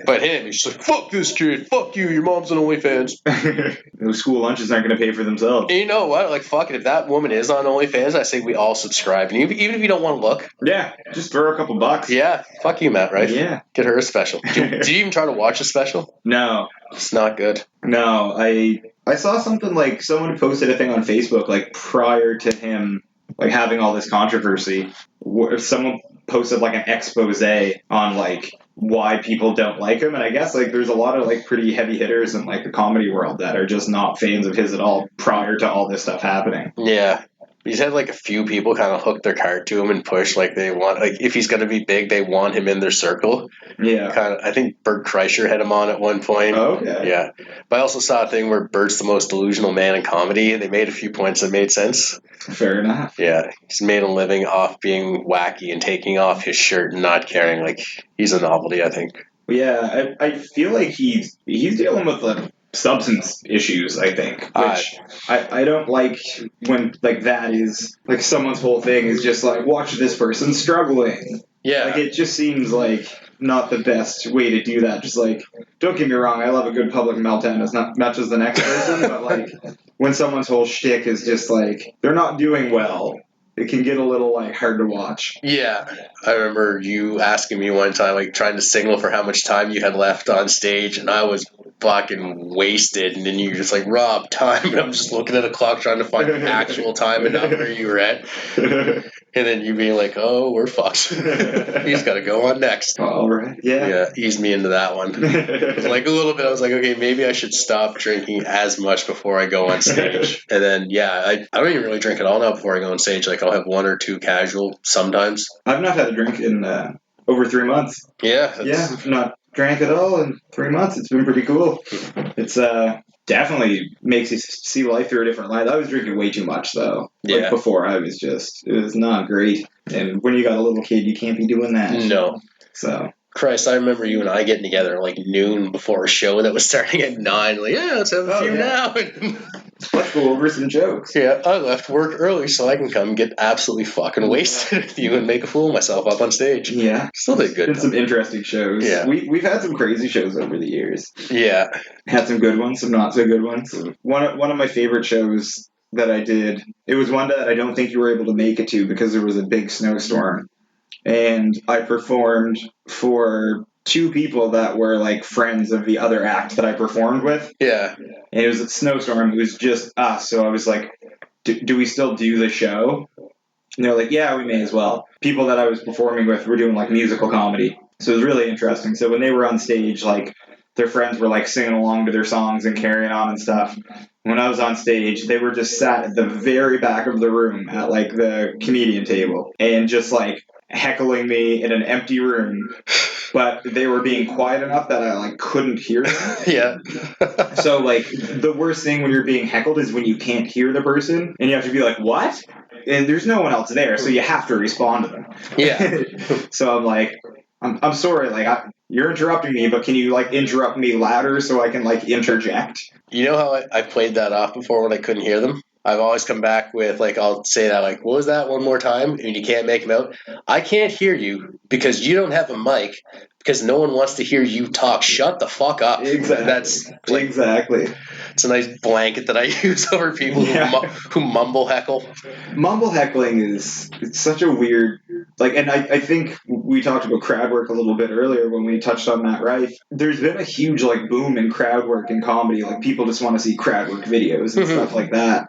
But him, he's just like, fuck this kid, fuck you, your mom's on OnlyFans. Those school lunches aren't going to pay for themselves. And you know what? Like, fuck it, if that woman is on OnlyFans, I say we all subscribe. And even if you don't want to look. Yeah, just throw a couple bucks. Yeah, fuck you, Matt, right? Yeah. Get her a special. Do you even try to watch a special? No. It's not good. No, I saw something like someone posted a thing on Facebook like prior to him like having all this controversy. Someone posted like an expose on like why people don't like him, and I guess like there's a lot of like pretty heavy hitters in like the comedy world that are just not fans of his at all prior to all this stuff happening. Yeah. He's had like a few people kind of hook their card to him and push like they want, like if he's going to be big, they want him in their circle. Yeah. Kind of. I think Bert Kreischer had him on at one point. Oh, okay. Yeah. But I also saw a thing where Bert's the most delusional man in comedy, and they made a few points that made sense. Fair enough. Yeah. He's made a living off being wacky and taking off his shirt and not caring. Like, he's a novelty, I think. Yeah, I feel like he's dealing with like substance issues, I think, which I don't like when like that is like someone's whole thing is just like watch this person struggling. Yeah. Like it just seems like not the best way to do that. Just like, don't get me wrong, I love a good public meltdown as not much as the next person, but like when someone's whole shtick is just like they're not doing well, it can get a little like hard to watch. Yeah. I remember you asking me one time, like trying to signal for how much time you had left on stage, and I was fucking wasted, and then you're just like, Rob, time, and I'm just looking at a clock trying to find the actual time and number you were at, and then you being like, oh, we're fucked. He's got to go on next. All right. Yeah, eased me into that one. Like a little bit, I was like, okay, maybe I should stop drinking as much before I go on stage. And then, I don't even really drink at all now before I go on stage. Like, I'll have one or two casual sometimes. I've not had a drink in over 3 months. Yeah. I've not drank at all in 3 months. It's been pretty cool. It's definitely makes you see life through a different light. I was drinking way too much though. Yeah. Like before, it was not great. And when you got a little kid, you can't be doing that. No. So. Christ, I remember you and I getting together like noon before a show that was starting at 9. Like, yeah, let's have a few now. Let's go over some jokes. Yeah, I left work early so I can come get absolutely fucking wasted with you and make a fool of myself up on stage. Yeah. Still did good. Been some interesting shows. Yeah. We've had some crazy shows over the years. Yeah. Had some good ones, some not so good ones. One of my favorite shows that I did, it was one that I don't think you were able to make it to because there was a big snowstorm. And I performed for 2 people that were like friends of the other act that I performed with. Yeah. And it was a snowstorm. It was just us. So I was like, do we still do the show? And they're like, yeah, we may as well. People that I was performing with were doing like musical comedy. So it was really interesting. So when they were on stage, like their friends were like singing along to their songs and carrying on and stuff. When I was on stage, they were just sat at the very back of the room at like the comedian table and just like heckling me in an empty room, but they were being quiet enough that I like couldn't hear them. Yeah. So like the worst thing when you're being heckled is when you can't hear the person and you have to be like, what? And there's no one else there, so you have to respond to them. Yeah. So I'm like, I'm sorry, like you're interrupting me, but can you like interrupt me louder so I can like interject? You know how I played that off before when I couldn't hear them? I've always come back with, like, I'll say that, like, what was that one more time? And you can't make them out. I can't hear you because you don't have a mic because no one wants to hear you talk. Shut the fuck up. Exactly. That's like, exactly. It's a nice blanket that I use over people who mumble heckle. Mumble heckling it's such a weird, like, and I think we talked about crowd work a little bit earlier when we touched on Matt Rife. There's been a huge, like, boom in crowd work in comedy. Like, people just want to see crowd work videos and stuff like that.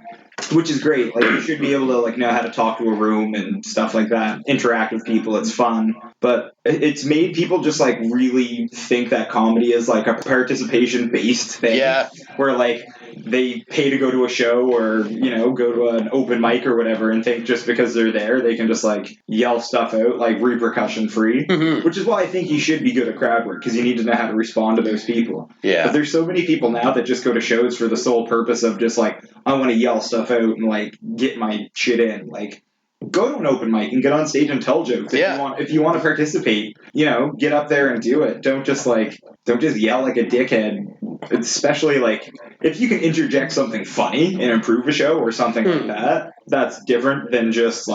which is great. Like, you should be able to like know how to talk to a room and stuff like that, interact with people. It's fun, but it's made people just like really think that comedy is like a participation based thing. Yeah. Where like they pay to go to a show or go to an open mic or whatever, and think just because they're there they can just like yell stuff out like repercussion free. Which is why I think you should be good at crowd work, because you need to know how to respond to those people. Yeah. But there's so many people now that just go to shows for the sole purpose of just like, I want to yell stuff out and like get my shit in. Like, go to an open mic and get on stage and tell jokes. If you want to participate, get up there and do it. Don't just yell like a dickhead. Especially like if you can interject something funny and improve a show or something like that. That's different than just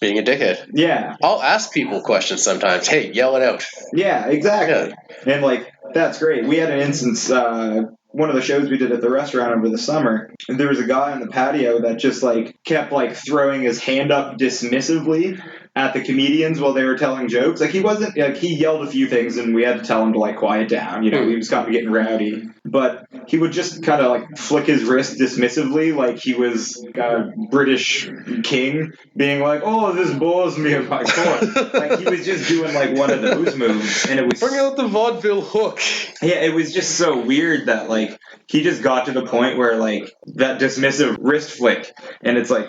being a dickhead. Yeah. I'll ask people questions sometimes. Hey, yell it out. Yeah, exactly. Yeah. And like, that's great. We had an instance, one of the shows we did at the restaurant over the summer, and there was a guy on the patio that just like kept like throwing his hand up dismissively at the comedians while they were telling jokes. Like, he wasn't like, he yelled a few things and we had to tell him to like quiet down. He was kind of getting rowdy, but he would just kind of like flick his wrist dismissively, like he was a British king, being like, "Oh, this bores me in my court." Like, he was just doing like one of those moves, and it was bring out the vaudeville hook. Yeah, it was just so weird that like he just got to the point where like that dismissive wrist flick, and it's like,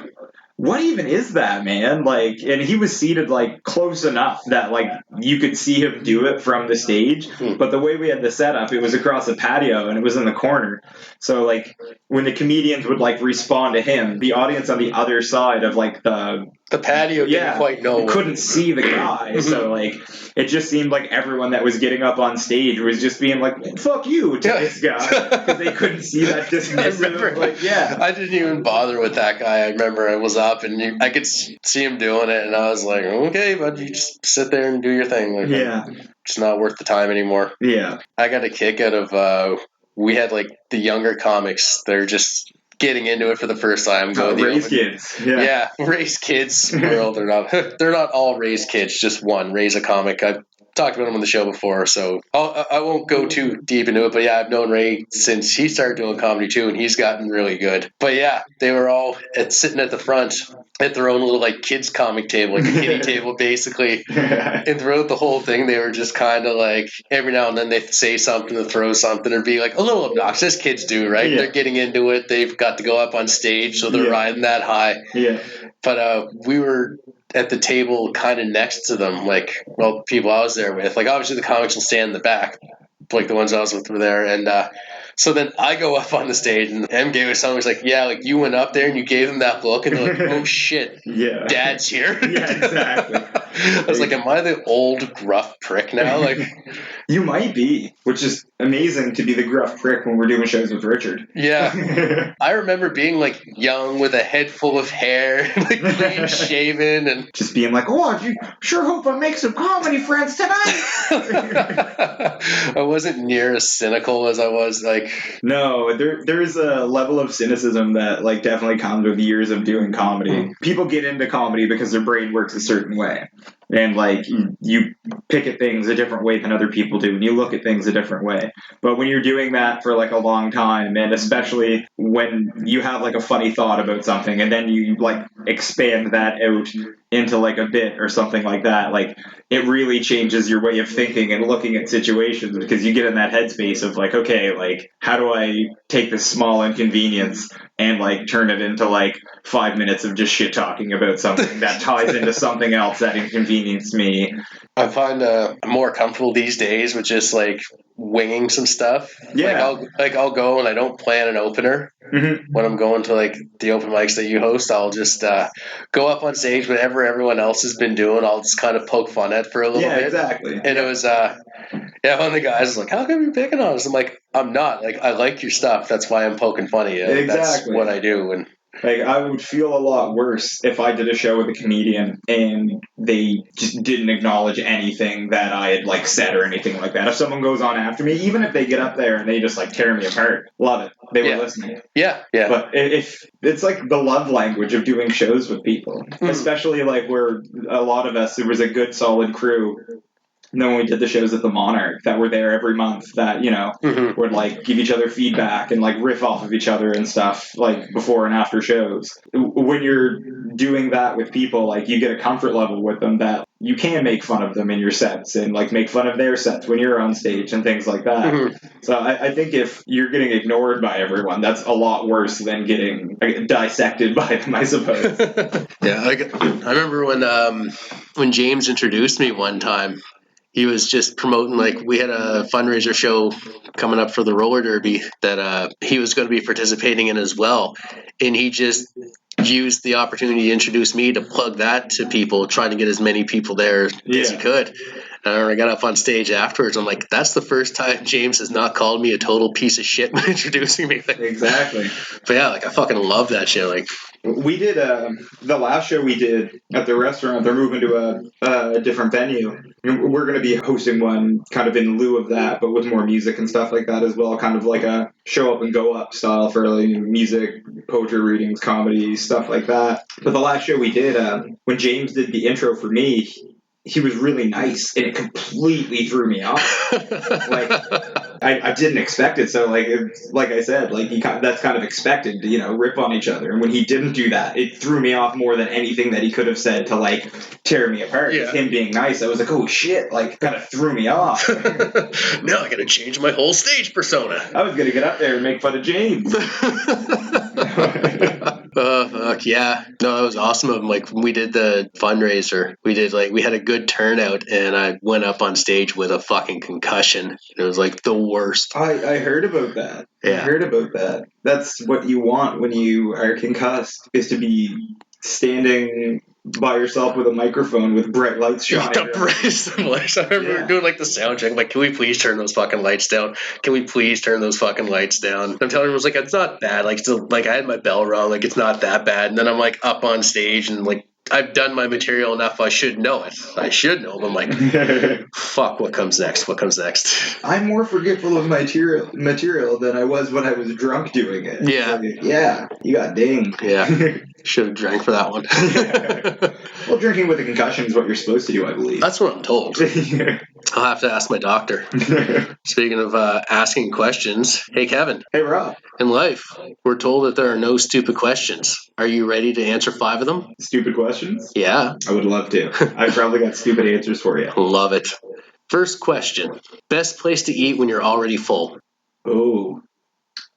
what even is that, man? Like, and he was seated like close enough that like you could see him do it from the stage, but the way we had the setup, it was across the patio and it was in the corner. So like when the comedians would like respond to him, the audience on the other side of like the patio didn't quite know. Couldn't see the guy, so like it just seemed like everyone that was getting up on stage was just being like, "Fuck you" to this guy, because they couldn't see that dismissive. I didn't even bother with that guy. I remember I was up and I could see him doing it, and I was like, "Okay, but you just sit there and do your thing." Like, it's not worth the time anymore. Yeah, I got a kick out of we had like the younger comics. They're just getting into it for the first time. Raise kids. Yeah, raise kids. Well, they're not all raise kids. Just one raise a comic. I've talked about him on the show before, so I won't go too deep into it. But yeah, I've known Ray since he started doing comedy too, and he's gotten really good. But yeah, they were all sitting at the front at their own little like kids comic table, like a kiddie table basically. And throughout the whole thing, they were just kind of like, every now and then they'd say something to throw something or be like a little obnoxious. Kids do, right? They're getting into it. They've got to go up on stage, so they're riding that high. Yeah. But we were at the table kind of next to them, like, well, people I was there with. Like, obviously the comics will stand in the back, like the ones I was with were there. And so then I go up on the stage, and M gave us something. He's like, "Yeah, like you went up there and you gave them that look," and they're like, "Oh shit, Dad's here." Yeah, exactly. I was like, "Am I the old gruff prick now?" Like, you might be, which is amazing to be the gruff prick when we're doing shows with Richard. Yeah, I remember being like young with a head full of hair, like clean shaven, and just being like, "Oh, I sure hope I make some comedy friends tonight." I wasn't near as cynical as I was like. No, there's a level of cynicism that like definitely comes with years of doing comedy. People get into comedy because their brain works a certain way. And like you pick at things a different way than other people do, and you look at things a different way. But when you're doing that for like a long time, and especially when you have like a funny thought about something, and then you like expand that out into like a bit or something like that, like it really changes your way of thinking and looking at situations, because you get in that headspace of like, okay, like how do I take this small inconvenience and like turn it into like 5 minutes of just shit talking about something that ties into something else that inconvenienced me. I find I'm more comfortable these days with just like winging some stuff. Yeah. I'll go and I don't plan an opener. Mm-hmm. When I'm going to like the open mics that you host, I'll just go up on stage, whatever everyone else has been doing, I'll just kind of poke fun at for a little bit. Yeah, exactly. And it was one of the guys was like, "How come you're picking on us?" I'm like, "I'm not. Like, I like your stuff. That's why I'm poking fun at you. Exactly. That's what I do." And like, I would feel a lot worse if I did a show with a comedian and they just didn't acknowledge anything that I had like said or anything like that. If someone goes on after me, even if they get up there and they just like tear me apart, love it. They were listening. Yeah. But if it's like the love language of doing shows with people, especially like where a lot of us, there was a good solid crew And then when we did the shows at the Monarch that were there every month that, would like give each other feedback and like riff off of each other and stuff like before and after shows. When you're doing that with people, like you get a comfort level with them that you can make fun of them in your sets and like make fun of their sets when you're on stage and things like that. So I think if you're getting ignored by everyone, that's a lot worse than getting dissected by them, I suppose. Yeah, I remember when James introduced me one time. He was just promoting, like, we had a fundraiser show coming up for the roller derby that he was going to be participating in as well. And he just used the opportunity to introduce me to plug that to people, trying to get as many people there as he could. And I got up on stage afterwards. I'm like, that's the first time James has not called me a total piece of shit when introducing me. Exactly. But yeah, like I fucking love that shit. Like, we did the last show we did at the restaurant. They're moving to a different venue. We're going to be hosting one kind of in lieu of that, but with more music and stuff like that as well. Kind of like a show up and go up style for like music, poetry readings, comedy, stuff like that. But the last show we did, when James did the intro for me, he was really nice, and it completely threw me off. Like, I didn't expect it. So, like I said, like that's kind of expected to, rip on each other. And when he didn't do that, it threw me off more than anything that he could have said to like tear me apart. Yeah. With him being nice, I was like, oh shit, like kind of threw me off. Now I got to change my whole stage persona. I was gonna get up there and make fun of James. Fuck yeah. No, that was awesome of him. Like when we did the fundraiser, we had a good turnout, and I went up on stage with a fucking concussion. It was like the worst. I heard about that. Yeah. I heard about that. That's what you want when you are concussed, is to be standing by yourself with a microphone with bright lights shining. The brightest lights. I remember doing like the sound check. Like, can we please turn those fucking lights down? Can we please turn those fucking lights down? I'm telling him, I was like, it's not bad. Like, still, like I had my bell rung. Like, it's not that bad. And then I'm like up on stage and like I've done my material enough. I should know it. I should know. But I'm like, fuck. What comes next? What comes next? I'm more forgetful of material than I was when I was drunk doing it. Yeah. Like, yeah. You got dinged. Yeah. Should have drank for that one. Well, drinking with a concussion is what you're supposed to do, I believe. That's what I'm told. I'll have to ask my doctor. Speaking of asking questions, hey, Kevin. Hey, Rob. In life, we're told that there are no stupid questions. Are you ready to answer 5 of them? Stupid questions? Yeah. I would love to. I've probably got stupid answers for you. Love it. First question. Best place to eat when you're already full? Oh,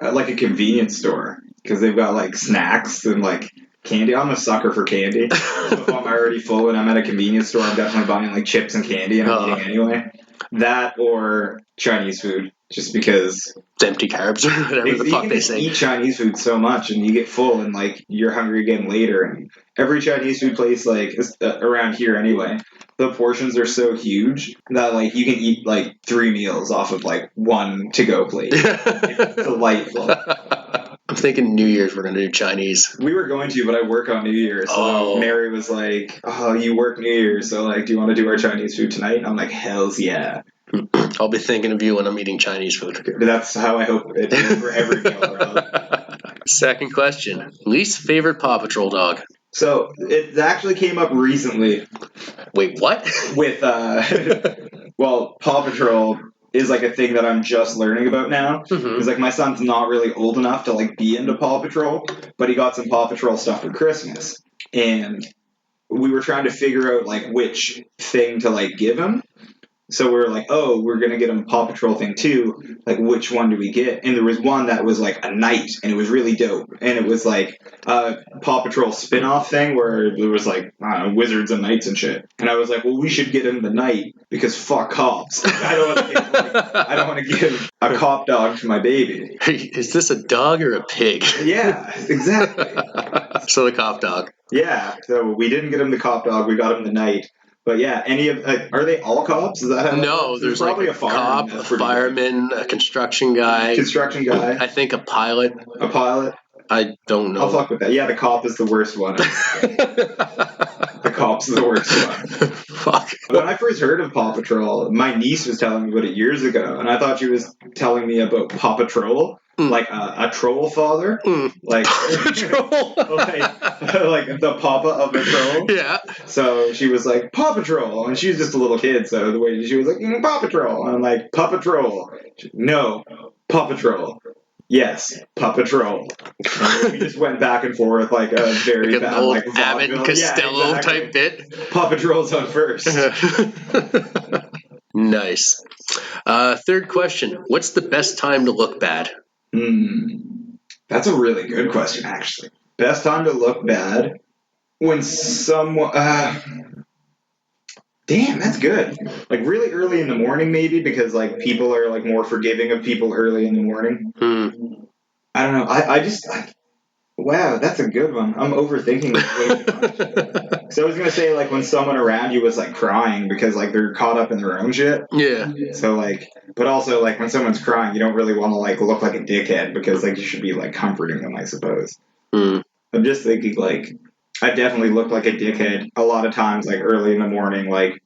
like a convenience store. Because they've got like snacks and like candy. I'm a sucker for candy. If I'm already full and I'm at a convenience store, I'm definitely buying like chips and candy, and I'm eating anyway. That or Chinese food, just because it's empty carbs or whatever the fuck they say. You eat Chinese food so much and you get full and like you're hungry again later. And every Chinese food place, like around here anyway, the portions are so huge that like you can eat like 3 meals off of like one to-go plate. It's delightful. I'm thinking New Year's we're going to do Chinese. We were going to, but I work on New Year's. So Mary was like, oh, you work New Year's, so like, do you want to do our Chinese food tonight? And I'm like, hells yeah. I'll be thinking of you when I'm eating Chinese food. That's how I hope it is for every meal, Rob. Second question. Least favorite Paw Patrol dog? So, it actually came up recently. Wait, what? With, well, Paw Patrol is like a thing that I'm just learning about now. Because like my son's not really old enough to like be into Paw Patrol, but he got some Paw Patrol stuff for Christmas. And we were trying to figure out like which thing to like give him. So we were like, oh, we're going to get him a Paw Patrol thing too. Like, which one do we get? And there was one that was like a knight, and it was really dope. And it was like a Paw Patrol spin-off thing where there was like, I don't know, wizards and knights and shit. And I was like, well, we should get him the knight because fuck cops. I don't want to give a cop dog to my baby. Is this a dog or a pig? Yeah, exactly. So the cop dog. Yeah, so we didn't get him the cop dog. We got him the knight. But yeah, any of are they all cops? Is that how? No, there's probably like a cop, a fireman, a construction guy. I think a pilot. A pilot? I don't know. I'll fuck with that. Yeah, the cop is the worst one. The cop's the worst one. Fuck. When I first heard of Paw Patrol, my niece was telling me about it years ago, and I thought she was telling me about Paw Patrol. like a troll father, like Troll. like the papa of a troll. Yeah. So she was like Paw Patrol, and she was just a little kid. So the way she was like Paw Patrol, and I'm like Paw Patrol. No, Paw Patrol. Yes, Paw Patrol. And we just went back and forth like a very like bad old like Abbott and vaudeville. Costello exactly. type bit. Paw Patrol's on first. Nice. Third question. What's the best time to look bad? That's a really good question, actually. Best time to look bad when someone. Damn, that's good. Like really early in the morning, maybe because like people are like more forgiving of people early in the morning. I don't know. I just. Wow, that's a good one. I'm overthinking this way too much. So I was gonna say like when someone around you was like crying because like they're caught up in their own shit. Yeah. So like, but also like when someone's crying, you don't really want to like look like a dickhead because like you should be like comforting them, I suppose. I'm just thinking like I definitely looked like a dickhead a lot of times like early in the morning, like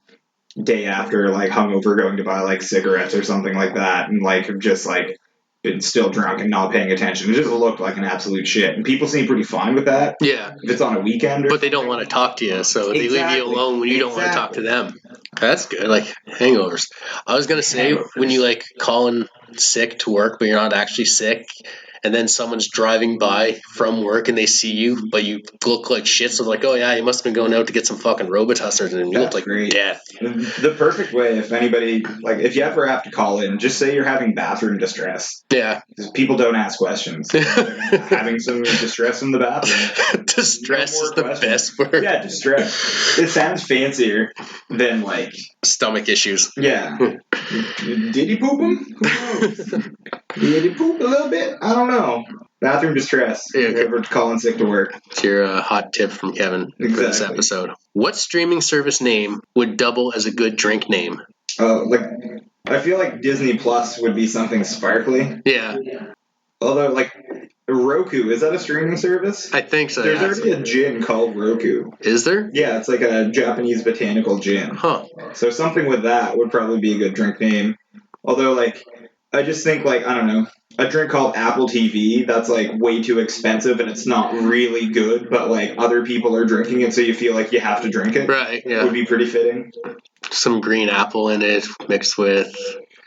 day after like hungover going to buy like cigarettes or something like that, and like just like been still drunk and not paying attention. It just looked like an absolute shit. And people seem pretty fine with that. Yeah. If it's on a weekend But they don't want to talk to you, so they leave you alone when you don't want to talk to them. That's good. Like hangovers. I was going to say when you like call in sick to work, but you're not actually sick, and then someone's driving by from work and they see you, but you look like shit. So they're like, oh yeah, you must have been going out to get some fucking Robitussin, and you look like death. The perfect way, if anybody, like, if you ever have to call in, just say you're having bathroom distress. Yeah. Because people don't ask questions. Having some distress in the bathroom. Distress is the best word. Yeah, distress. It sounds fancier than, like... stomach issues. Yeah. Did he poop him? Who knows? Did he poop a little bit? I don't know. Bathroom distress. Yeah, okay. Ever calling sick to work. It's your hot tip from Kevin for this episode. What streaming service name would double as a good drink name? Like, I feel like Disney Plus would be something sparkly. Yeah. Although, like, Roku, is that a streaming service? I think so. There's already a gin called Roku. Is there? Yeah, it's like a Japanese botanical gin. Huh. So something with that would probably be a good drink name. Although, like, I just think, like, I don't know, a drink called Apple TV, that's, like, way too expensive and it's not really good, but, like, other people are drinking it, so you feel like you have to drink it. Right, yeah. Would be pretty fitting. Some green apple in it mixed with...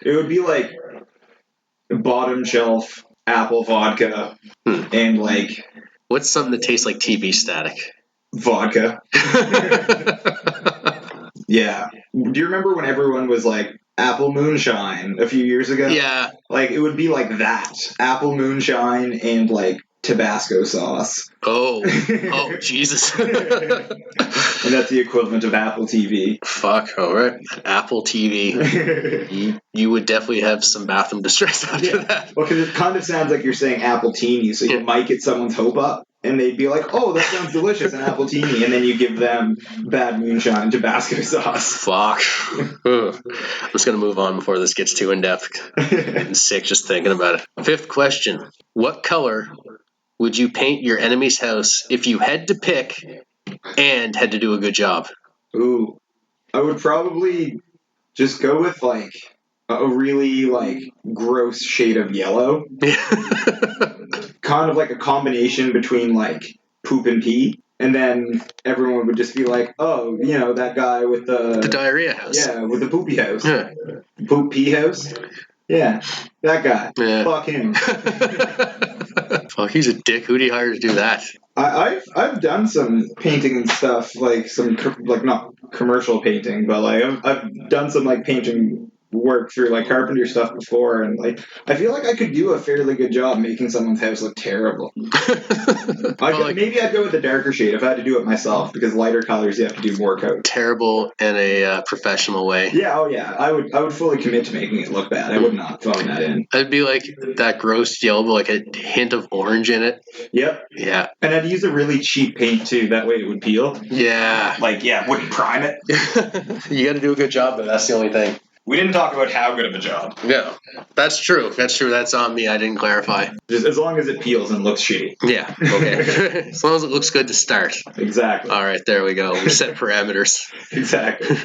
It would be, like, bottom shelf apple vodka and, like... What's something that tastes like TV static? Vodka. Yeah. Do you remember when everyone was, like, apple moonshine a few years ago? Yeah. Like, it would be like that. Apple moonshine and, like, Tabasco sauce. Oh, Jesus. And that's the equivalent of Apple TV. Fuck, alright. Apple TV. You would definitely have some bathroom distress after that. Well, because it kind of sounds like you're saying Apple Teeny, so you might get someone's hope up. And they'd be like, oh, that sounds delicious, an Apple Teeny. And then you give them bad moonshine and Tabasco sauce. Fuck. I'm just going to move on before this gets too in-depth. I'm getting sick just thinking about it. Fifth question. What color would you paint your enemy's house if you had to pick and had to do a good job? Ooh. I would probably just go with, like, a really, like, gross shade of yellow. Kind of like a combination between, like, poop and pee. And then everyone would just be like, oh, you know, that guy with the... The diarrhea house. Yeah, with the poopy house. Yeah. Poop pee house? Yeah, that guy. Yeah. Fuck him. Fuck, he's a dick. Who do you hire to do that? I've done some painting and stuff, like some, like, not commercial painting, but, like, I've done some, like, painting work through, like, carpenter stuff before, and, like, I feel like I could do a fairly good job making someone's house look terrible. Maybe I'd go with a darker shade if I had to do it myself, because lighter colors you have to do more coat. Terrible in a professional way. Yeah, oh yeah, I would fully commit to making it look bad. I would not phone that in. It'd be like that gross yellow, but like a hint of orange in it. Yep. Yeah. And I'd use a really cheap paint too, that way it would peel. Yeah. Like, yeah, wouldn't prime it. You gotta do a good job, though. That's the only thing. We didn't talk about how good of a job. No, that's true. That's true. That's on me. I didn't clarify. Just as long as it peels and looks shitty. Yeah. Okay. As long as it looks good to start. Exactly. All right. There we go. We set parameters. Exactly.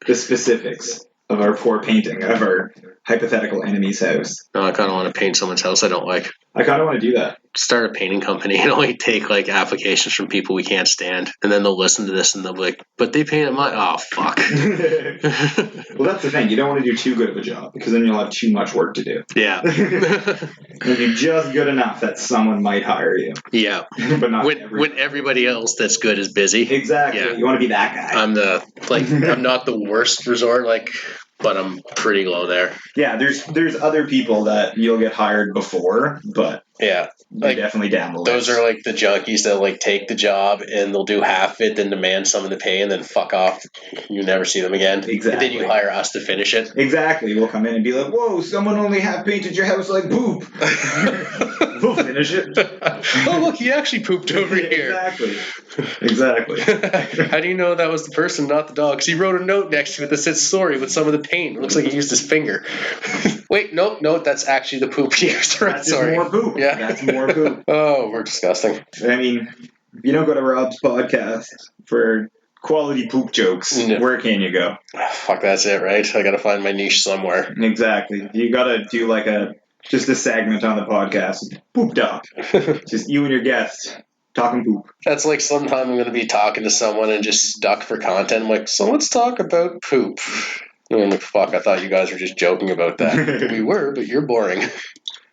The specifics of our poor painting of our hypothetical enemy's house. No, I kind of want to paint someone's house I don't like. I kind of want to do that. Start a painting company and only take like applications from people we can't stand, and then they'll listen to this and they'll be like, "But they painted my fuck." Well, that's the thing. You don't want to do too good of a job because then you'll have too much work to do. Yeah. If you're just good enough that someone might hire you. Yeah. But not when everybody else that's good is busy. Exactly. Yeah. You want to be that guy. I'm not the worst resort, but I'm pretty low there. Yeah, there's other people that you'll get hired before, but yeah, like definitely down the list. Those are like the junkies that like take the job and they'll do half it, then demand some of the pay, and then fuck off. You never see them again. Exactly. And then you hire us to finish it. Exactly. We'll come in and be like, "Whoa, someone only half painted your house like poop." We'll finish it. Oh, look, he actually pooped over here. Exactly. How do you know that was the person, not the dog? Because he wrote a note next to it that said sorry with some of the paint. It looks like he used his finger. Wait, no, that's actually the poop he used. That's sorry. More poop. Yeah. That's more poop. Oh, we're disgusting. I mean, if you don't go to Rob's podcast for quality poop jokes, where can you go? Fuck, that's it, right? I gotta find my niche somewhere. Exactly. You gotta do like just a segment on the podcast. Poop talk. Just you and your guests talking poop. That's like sometime I'm gonna be talking to someone and just stuck for content. I'm like, so let's talk about poop. And I'm like, fuck, I thought you guys were just joking about that. We were, but you're boring.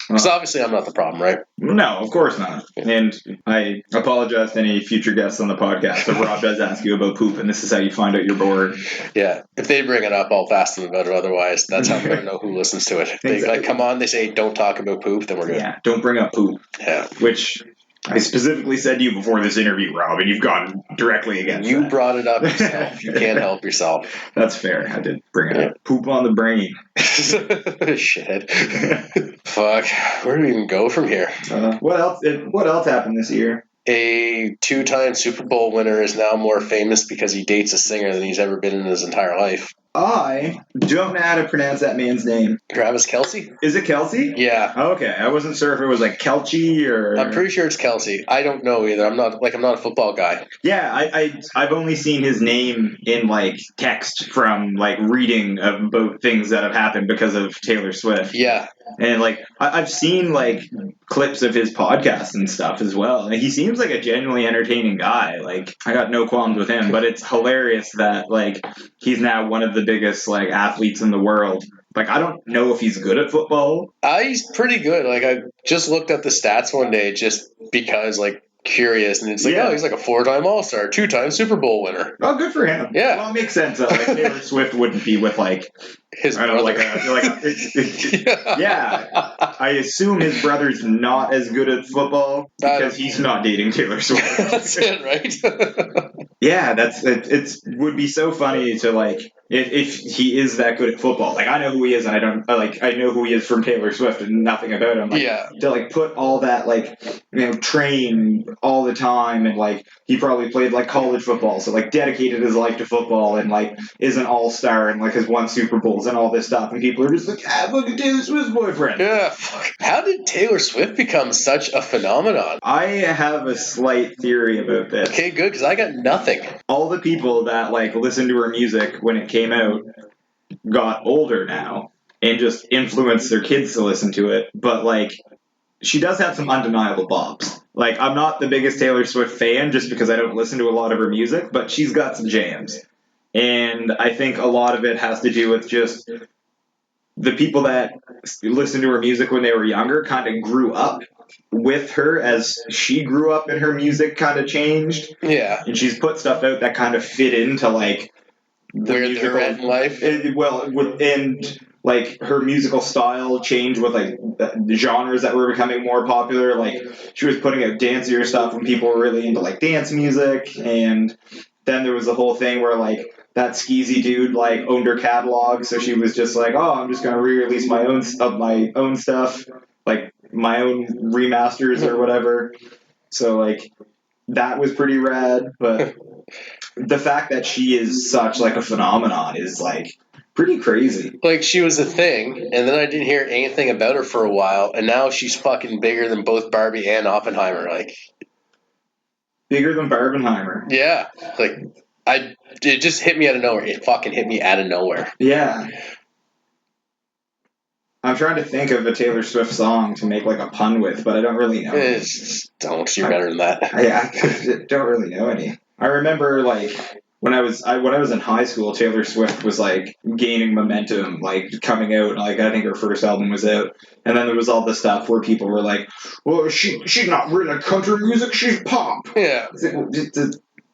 Because obviously I'm not the problem, right? No, of course not. And I apologize to any future guests on the podcast if Rob does ask you about poop and this is how you find out you're bored. Yeah. If they bring it up, I'll fast them about it. Otherwise, that's how I'm going to know who listens to it. If they like, come on, they say, don't talk about poop, then we're good. Yeah, don't bring up poop. Yeah. Which I specifically said to you before this interview, Rob, and you've gone directly against You brought it up yourself. You can't help yourself. That's fair. I did bring it up. Poop on the brain. Shithead. Fuck. Where do we even go from here? What else happened this year? A 2-time Super Bowl winner is now more famous because he dates a singer than he's ever been in his entire life. I don't know how to pronounce that man's name. Travis Kelce? Is it Kelce? Yeah. Okay, I wasn't sure if it was like Kelce or. I'm pretty sure it's Kelce. I don't know either. I'm not a football guy. Yeah, I've only seen his name in like text from like reading about things that have happened because of Taylor Swift. Yeah. And like I've seen like clips of his podcast and stuff as well. And he seems like a genuinely entertaining guy. Like I got no qualms with him, but it's hilarious that like he's now one of the biggest like athletes in the world. Like I don't know if he's good at football. He's pretty good. Like I just looked up the stats one day just because like curious, and it's like, he's like a 4-time All-Star, 2-time Super Bowl winner. Oh, good for him. Yeah. Well, it makes sense. Like Taylor Swift wouldn't be with like his brother. I assume his brother's not as good at football because he's not dating Taylor Swift. That's it, right? Yeah, it would be so funny to like if he is that good at football. Like I know who he is, and I know who he is from Taylor Swift and nothing about him. Like, to like put all that like train all the time, and like he probably played like college football, so like dedicated his life to football, and like is an all-star and like has won Super Bowls and all this stuff, and people are just like, look at Taylor Swift's boyfriend. Yeah, fuck. How did Taylor Swift become such a phenomenon? I have a slight theory about this. Okay, good, because I got nothing. All the people that like listened to her music when it came out got older now and just influenced their kids to listen to it, but like she does have some undeniable bops. Like I'm not the biggest Taylor Swift fan just because I don't listen to a lot of her music, but she's got some jams. And I think a lot of it has to do with just the people that listened to her music when they were younger kind of grew up with her as she grew up and her music kind of changed. Yeah. And she's put stuff out that kind of fit into like where they're at in life. And like her musical style changed with like the genres that were becoming more popular. Like she was putting out dancier stuff when people were really into like dance music, and then there was the whole thing where like that skeezy dude like owned her catalog, so she was just like, I'm just gonna re-release my own stuff, like my own remasters or whatever. So like that was pretty rad, but the fact that she is such like a phenomenon is like pretty crazy. Like she was a thing, and then I didn't hear anything about her for a while, and now she's fucking bigger than both Barbie and Oppenheimer. Like bigger than Barbenheimer. Yeah, like it just hit me out of nowhere. It fucking hit me out of nowhere. Yeah. I'm trying to think of a Taylor Swift song to make like a pun with, but I don't really know. Don't. You're better than that. I don't really know any. I remember like when I was in high school, Taylor Swift was like gaining momentum, like coming out. Like I think her first album was out, and then there was all the stuff where people were like, "Well, she's not really country music; she's pop." Yeah.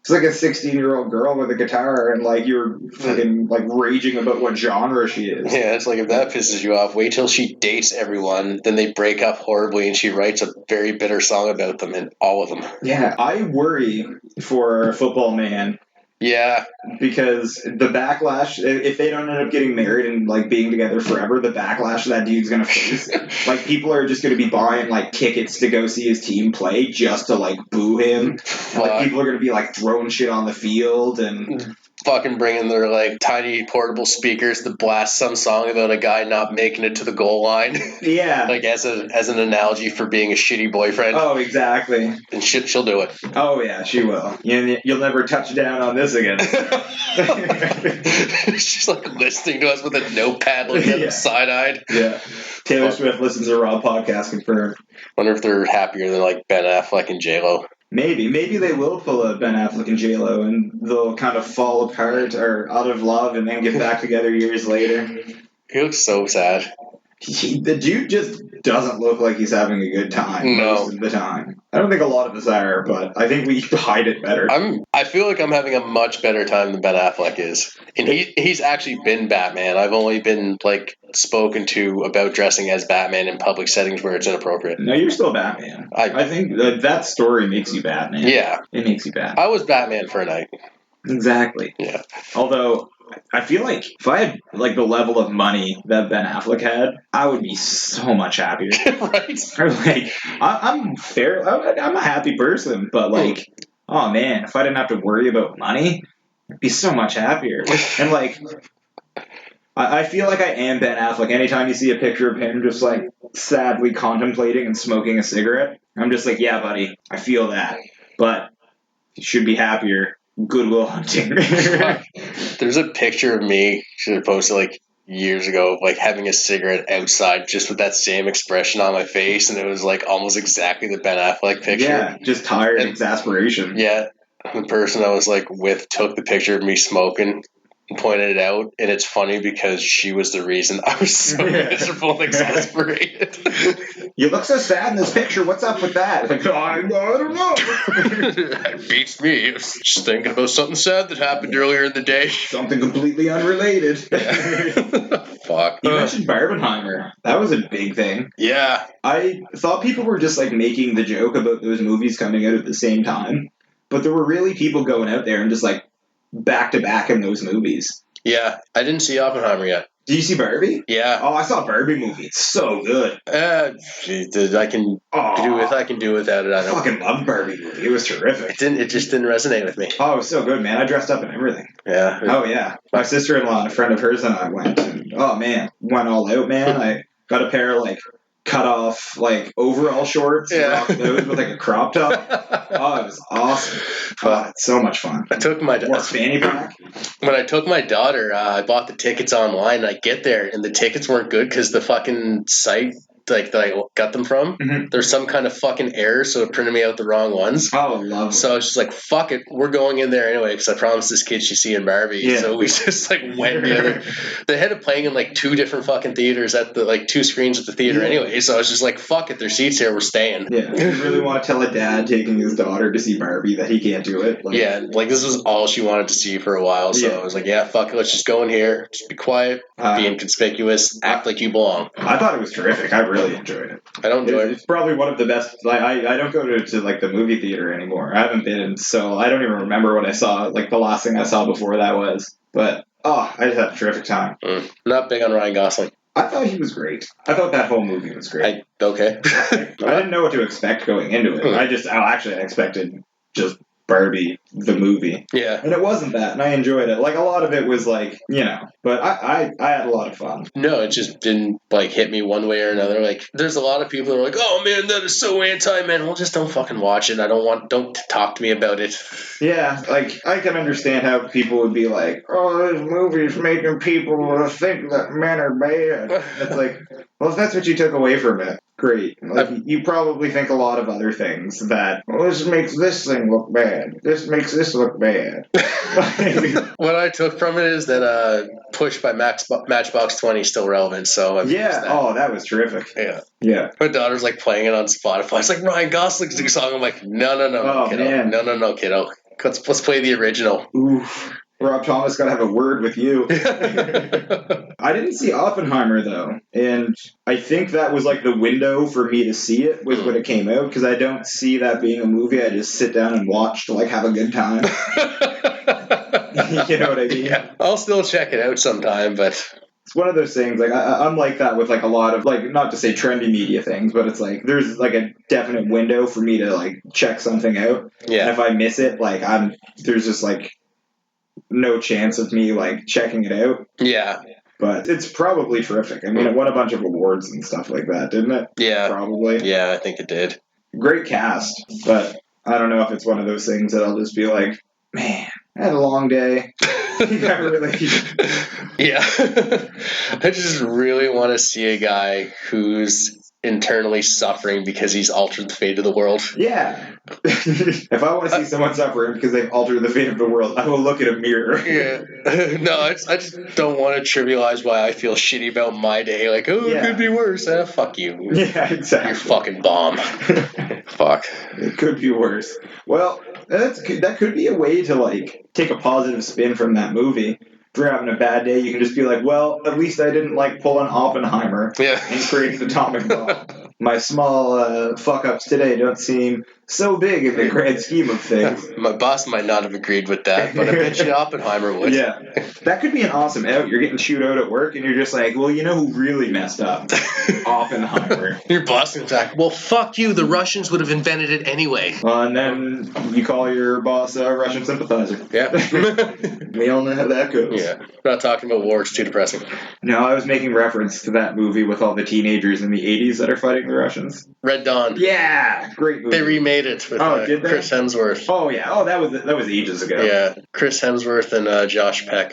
It's like a 16-year-old girl with a guitar, and like you're fucking like raging about what genre she is. Yeah, it's like if that pisses you off, wait till she dates everyone, then they break up horribly, and she writes a very bitter song about them, and all of them. Yeah, I worry for a football man. Yeah. Because the backlash, if they don't end up getting married and like being together forever, the backlash that dude's gonna face, like people are just gonna be buying like tickets to go see his team play just to like boo him. And, like people are gonna be like throwing shit on the field and fucking bringing their like tiny portable speakers to blast some song about a guy not making it to the goal line. Yeah. Like as an analogy for being a shitty boyfriend. Oh, exactly. And she'll do it. Oh yeah, she will. You'll never touch down on this again. She's like listening to us with a notepad looking at them side-eyed. Yeah. Taylor Swift listens to Raw podcast confirmed. Wonder if they're happier than like Ben Affleck and J-Lo. Maybe they will pull a Ben Affleck and J-Lo and they'll kind of fall apart or out of love and then get back together years later. He looks so sad. The dude just doesn't look like he's having a good time most of the time. I don't think a lot of us are, but I think we hide it better. I feel like I'm having a much better time than Ben Affleck is. And he's actually been Batman. I've only been like spoken to about dressing as Batman in public settings where it's inappropriate. No, you're still Batman. I think that story makes you Batman. Yeah. It makes you Batman. I was Batman for a night. Exactly. Yeah. Although I feel like if I had like the level of money that Ben Affleck had, I would be so much happier. Right? Or like I'm a happy person, but like, oh man, if I didn't have to worry about money, I'd be so much happier. And like, I feel like I am Ben Affleck. Anytime you see a picture of him just like sadly contemplating and smoking a cigarette, I'm just like, yeah, buddy, I feel that, but you should be happier. Good Will Hunting. There's a picture of me should have posted like years ago of like having a cigarette outside just with that same expression on my face, and it was like almost exactly the Ben Affleck picture. Yeah, just tired and exasperation. Yeah, the person I was like with took the picture of me smoking and pointed it out, and it's funny because she was the reason I was so miserable and exasperated. You look so sad in this picture. What's up with that? Like, I don't know. It beats me. I was just thinking about something sad that happened earlier in the day. Something completely unrelated. Fuck. You mentioned Barbenheimer. That was a big thing. Yeah. I thought people were just like making the joke about those movies coming out at the same time, but there were really people going out there and just like back to back in those movies. Yeah. I didn't see Oppenheimer yet. Did you see Barbie? Yeah. Oh, I saw a Barbie movie. It's so good. I can do without it. I fucking loved Barbie movie. It was terrific. It just didn't resonate with me. Oh, it was so good, man. I dressed up in everything. Yeah. Oh, yeah. My sister-in-law and a friend of hers and I went, and oh, man. Went all out, man. I got a pair of, like, cut off, like, overall shorts. Yeah. Rocked those with, like, a crop top. Oh, it was awesome. Oh, it's so much fun. I took my fanny pack. When I took my daughter, I bought the tickets online. I get there, and the tickets weren't good because the fucking site like that I got them from, there's some kind of fucking error, so it printed me out the wrong ones. Oh, lovely. So I was just like, fuck it, we're going in there anyway, because I promised this kid she's seeing Barbie. Yeah. So we just like went the other. They had it playing in like 2 different fucking theaters at the like 2 screens at the theater anyway. So I was just like, fuck it, there's seats here, we're staying. Yeah. You really want to tell a dad taking his daughter to see Barbie that he can't do it? Like, yeah, like this was all she wanted to see for a while. So I was like, yeah, fuck it, let's just go in here, just be quiet, be inconspicuous, act like you belong. I thought it was terrific. I really enjoyed it. I don't enjoy it. It's probably one of the best. Like I don't go to like the movie theater anymore. I haven't been, so I don't even remember what I saw. Like the last thing I saw before that was. But I just had a terrific time. Not big on Ryan Gosling. I thought he was great. I thought that whole movie was great. Okay. I didn't know what to expect going into it. I expected just Barbie the movie. Yeah. And it wasn't that, and I enjoyed it. Like, a lot of it was like, but I had a lot of fun. No, it just didn't like hit me one way or another. Like, there's a lot of people who are like, "Oh man, that is so anti-men." Well, just don't fucking watch it. Don't talk to me about it. Yeah, like, I can understand how people would be like, "Oh, this movie's making people think that men are bad." It's like, well, if that's what you took away from it, great. Like, you probably think a lot of other things that, well, this makes this thing look bad. This makes this look bad. What I took from it is that Push by Matchbox 20 is still relevant. So that was terrific. Yeah. My daughter's like playing it on Spotify. It's like Ryan Gosling's new song. I'm like, no, kiddo. Man. No, kiddo. Let's play the original. Oof. Rob Thomas got to have a word with you. I didn't see Oppenheimer, though. And I think that was like the window for me to see it was when it came out, because I don't see that being a movie I just sit down and watch to like have a good time. You know what I mean? Yeah. I'll still check it out sometime, but it's one of those things, like, I'm like that with like a lot of, like, not to say trendy media things, but it's like there's like a definite window for me to like check something out. Yeah. And if I miss it, like, there's just like no chance of me like checking it out. Yeah. But it's probably terrific. I mean, it won a bunch of awards and stuff like that, didn't it? Yeah. Probably. Yeah, I think it did. Great cast, but I don't know if it's one of those things that I'll just be like, man, I had a long day. Yeah. I just really want to see a guy who's internally suffering because he's altered the fate of the world. Yeah. If I want to see someone suffering because they've altered the fate of the world, I will look at a mirror. Yeah. No, I just don't want to trivialize why I feel shitty about my day. Like, it could be worse. Fuck you. Yeah, exactly. You're fucking bomb. Fuck. It could be worse. Well, that could be a way to like take a positive spin from that movie. If you're having a bad day, you can just be like, well, at least I didn't like pull an Oppenheimer and create an atomic bomb. My small fuck-ups today don't seem so big in the grand scheme of things. My boss might not have agreed with that, but I bet you Oppenheimer would. Yeah. That could be an awesome out. You're getting chewed out at work, and you're just like, well, you know who really messed up? Oppenheimer. Your boss is like, well, fuck you. The Russians would have invented it anyway. And then you call your boss a Russian sympathizer. Yeah. We all know how that goes. Yeah. We're not talking about war. It's too depressing. No, I was making reference to that movie with all the teenagers in the 80s that are fighting the Russians. Red Dawn. Yeah, great movie. They remade it with Chris Hemsworth. Oh yeah. Oh, that was ages ago. Yeah, Chris Hemsworth and Josh Peck.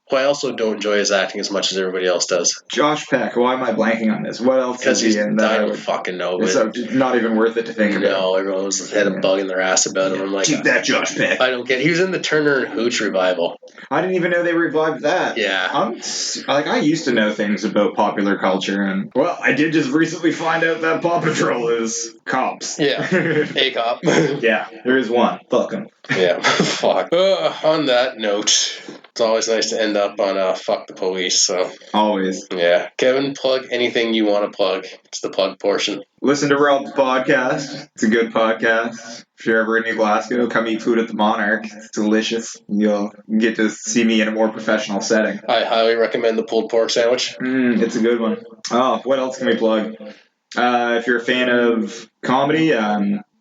Who I also don't enjoy his acting as much as everybody else does. Josh Peck. Why am I blanking on this? What else is he in? I don't fucking know. It's not even worth it to think about. No, everyone had a bug in their ass about him. I'm like, keep that Josh Peck. I don't get it. He was in the Turner and Hooch revival. I didn't even know they revived that. Yeah. I used to know things about popular culture, and well, I did just recently find out that Paw Patrol is cops. Yeah. A cop. Yeah, there is one. Fuck him. Yeah. Fuck. On that note, it's always nice to end up on fuck the police. So always. Yeah. Kevin, plug anything you want to plug. It's the plug portion. Listen to Rob's podcast. It's a good podcast. If you're ever in New Glasgow, come eat food at the Monarch. It's delicious. You'll get to see me in a more professional setting. I highly recommend the pulled pork sandwich. It's a good one. Oh, what else can we plug? If you're a fan of comedy,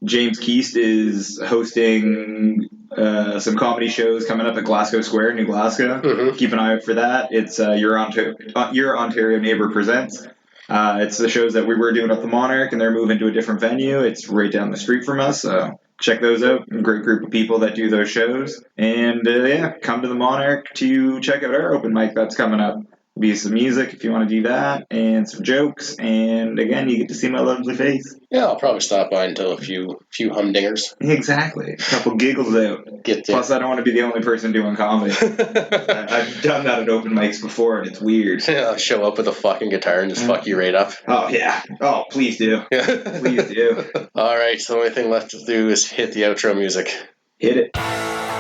James Keast is hosting some comedy shows coming up at Glasgow Square, New Glasgow. Mm-hmm. Keep an eye out for that. It's Your Ontario Neighbour Presents. It's the shows that we were doing at the Monarch, and they're moving to a different venue. It's right down the street from us, so check those out. A great group of people that do those shows. And come to the Monarch to check out our open mic that's coming up. Be some music if you want to do that, and some jokes, and again, you get to see my lovely face. Yeah, I'll probably stop by and tell a few humdingers. Exactly. A couple giggles out. Plus, I don't want to be the only person doing comedy. I've done that at open mics before, and it's weird. Yeah, I'll show up with a fucking guitar and just fuck you right up. Oh, yeah. Oh, please do. Please do. All right, so the only thing left to do is hit the outro music. Hit it.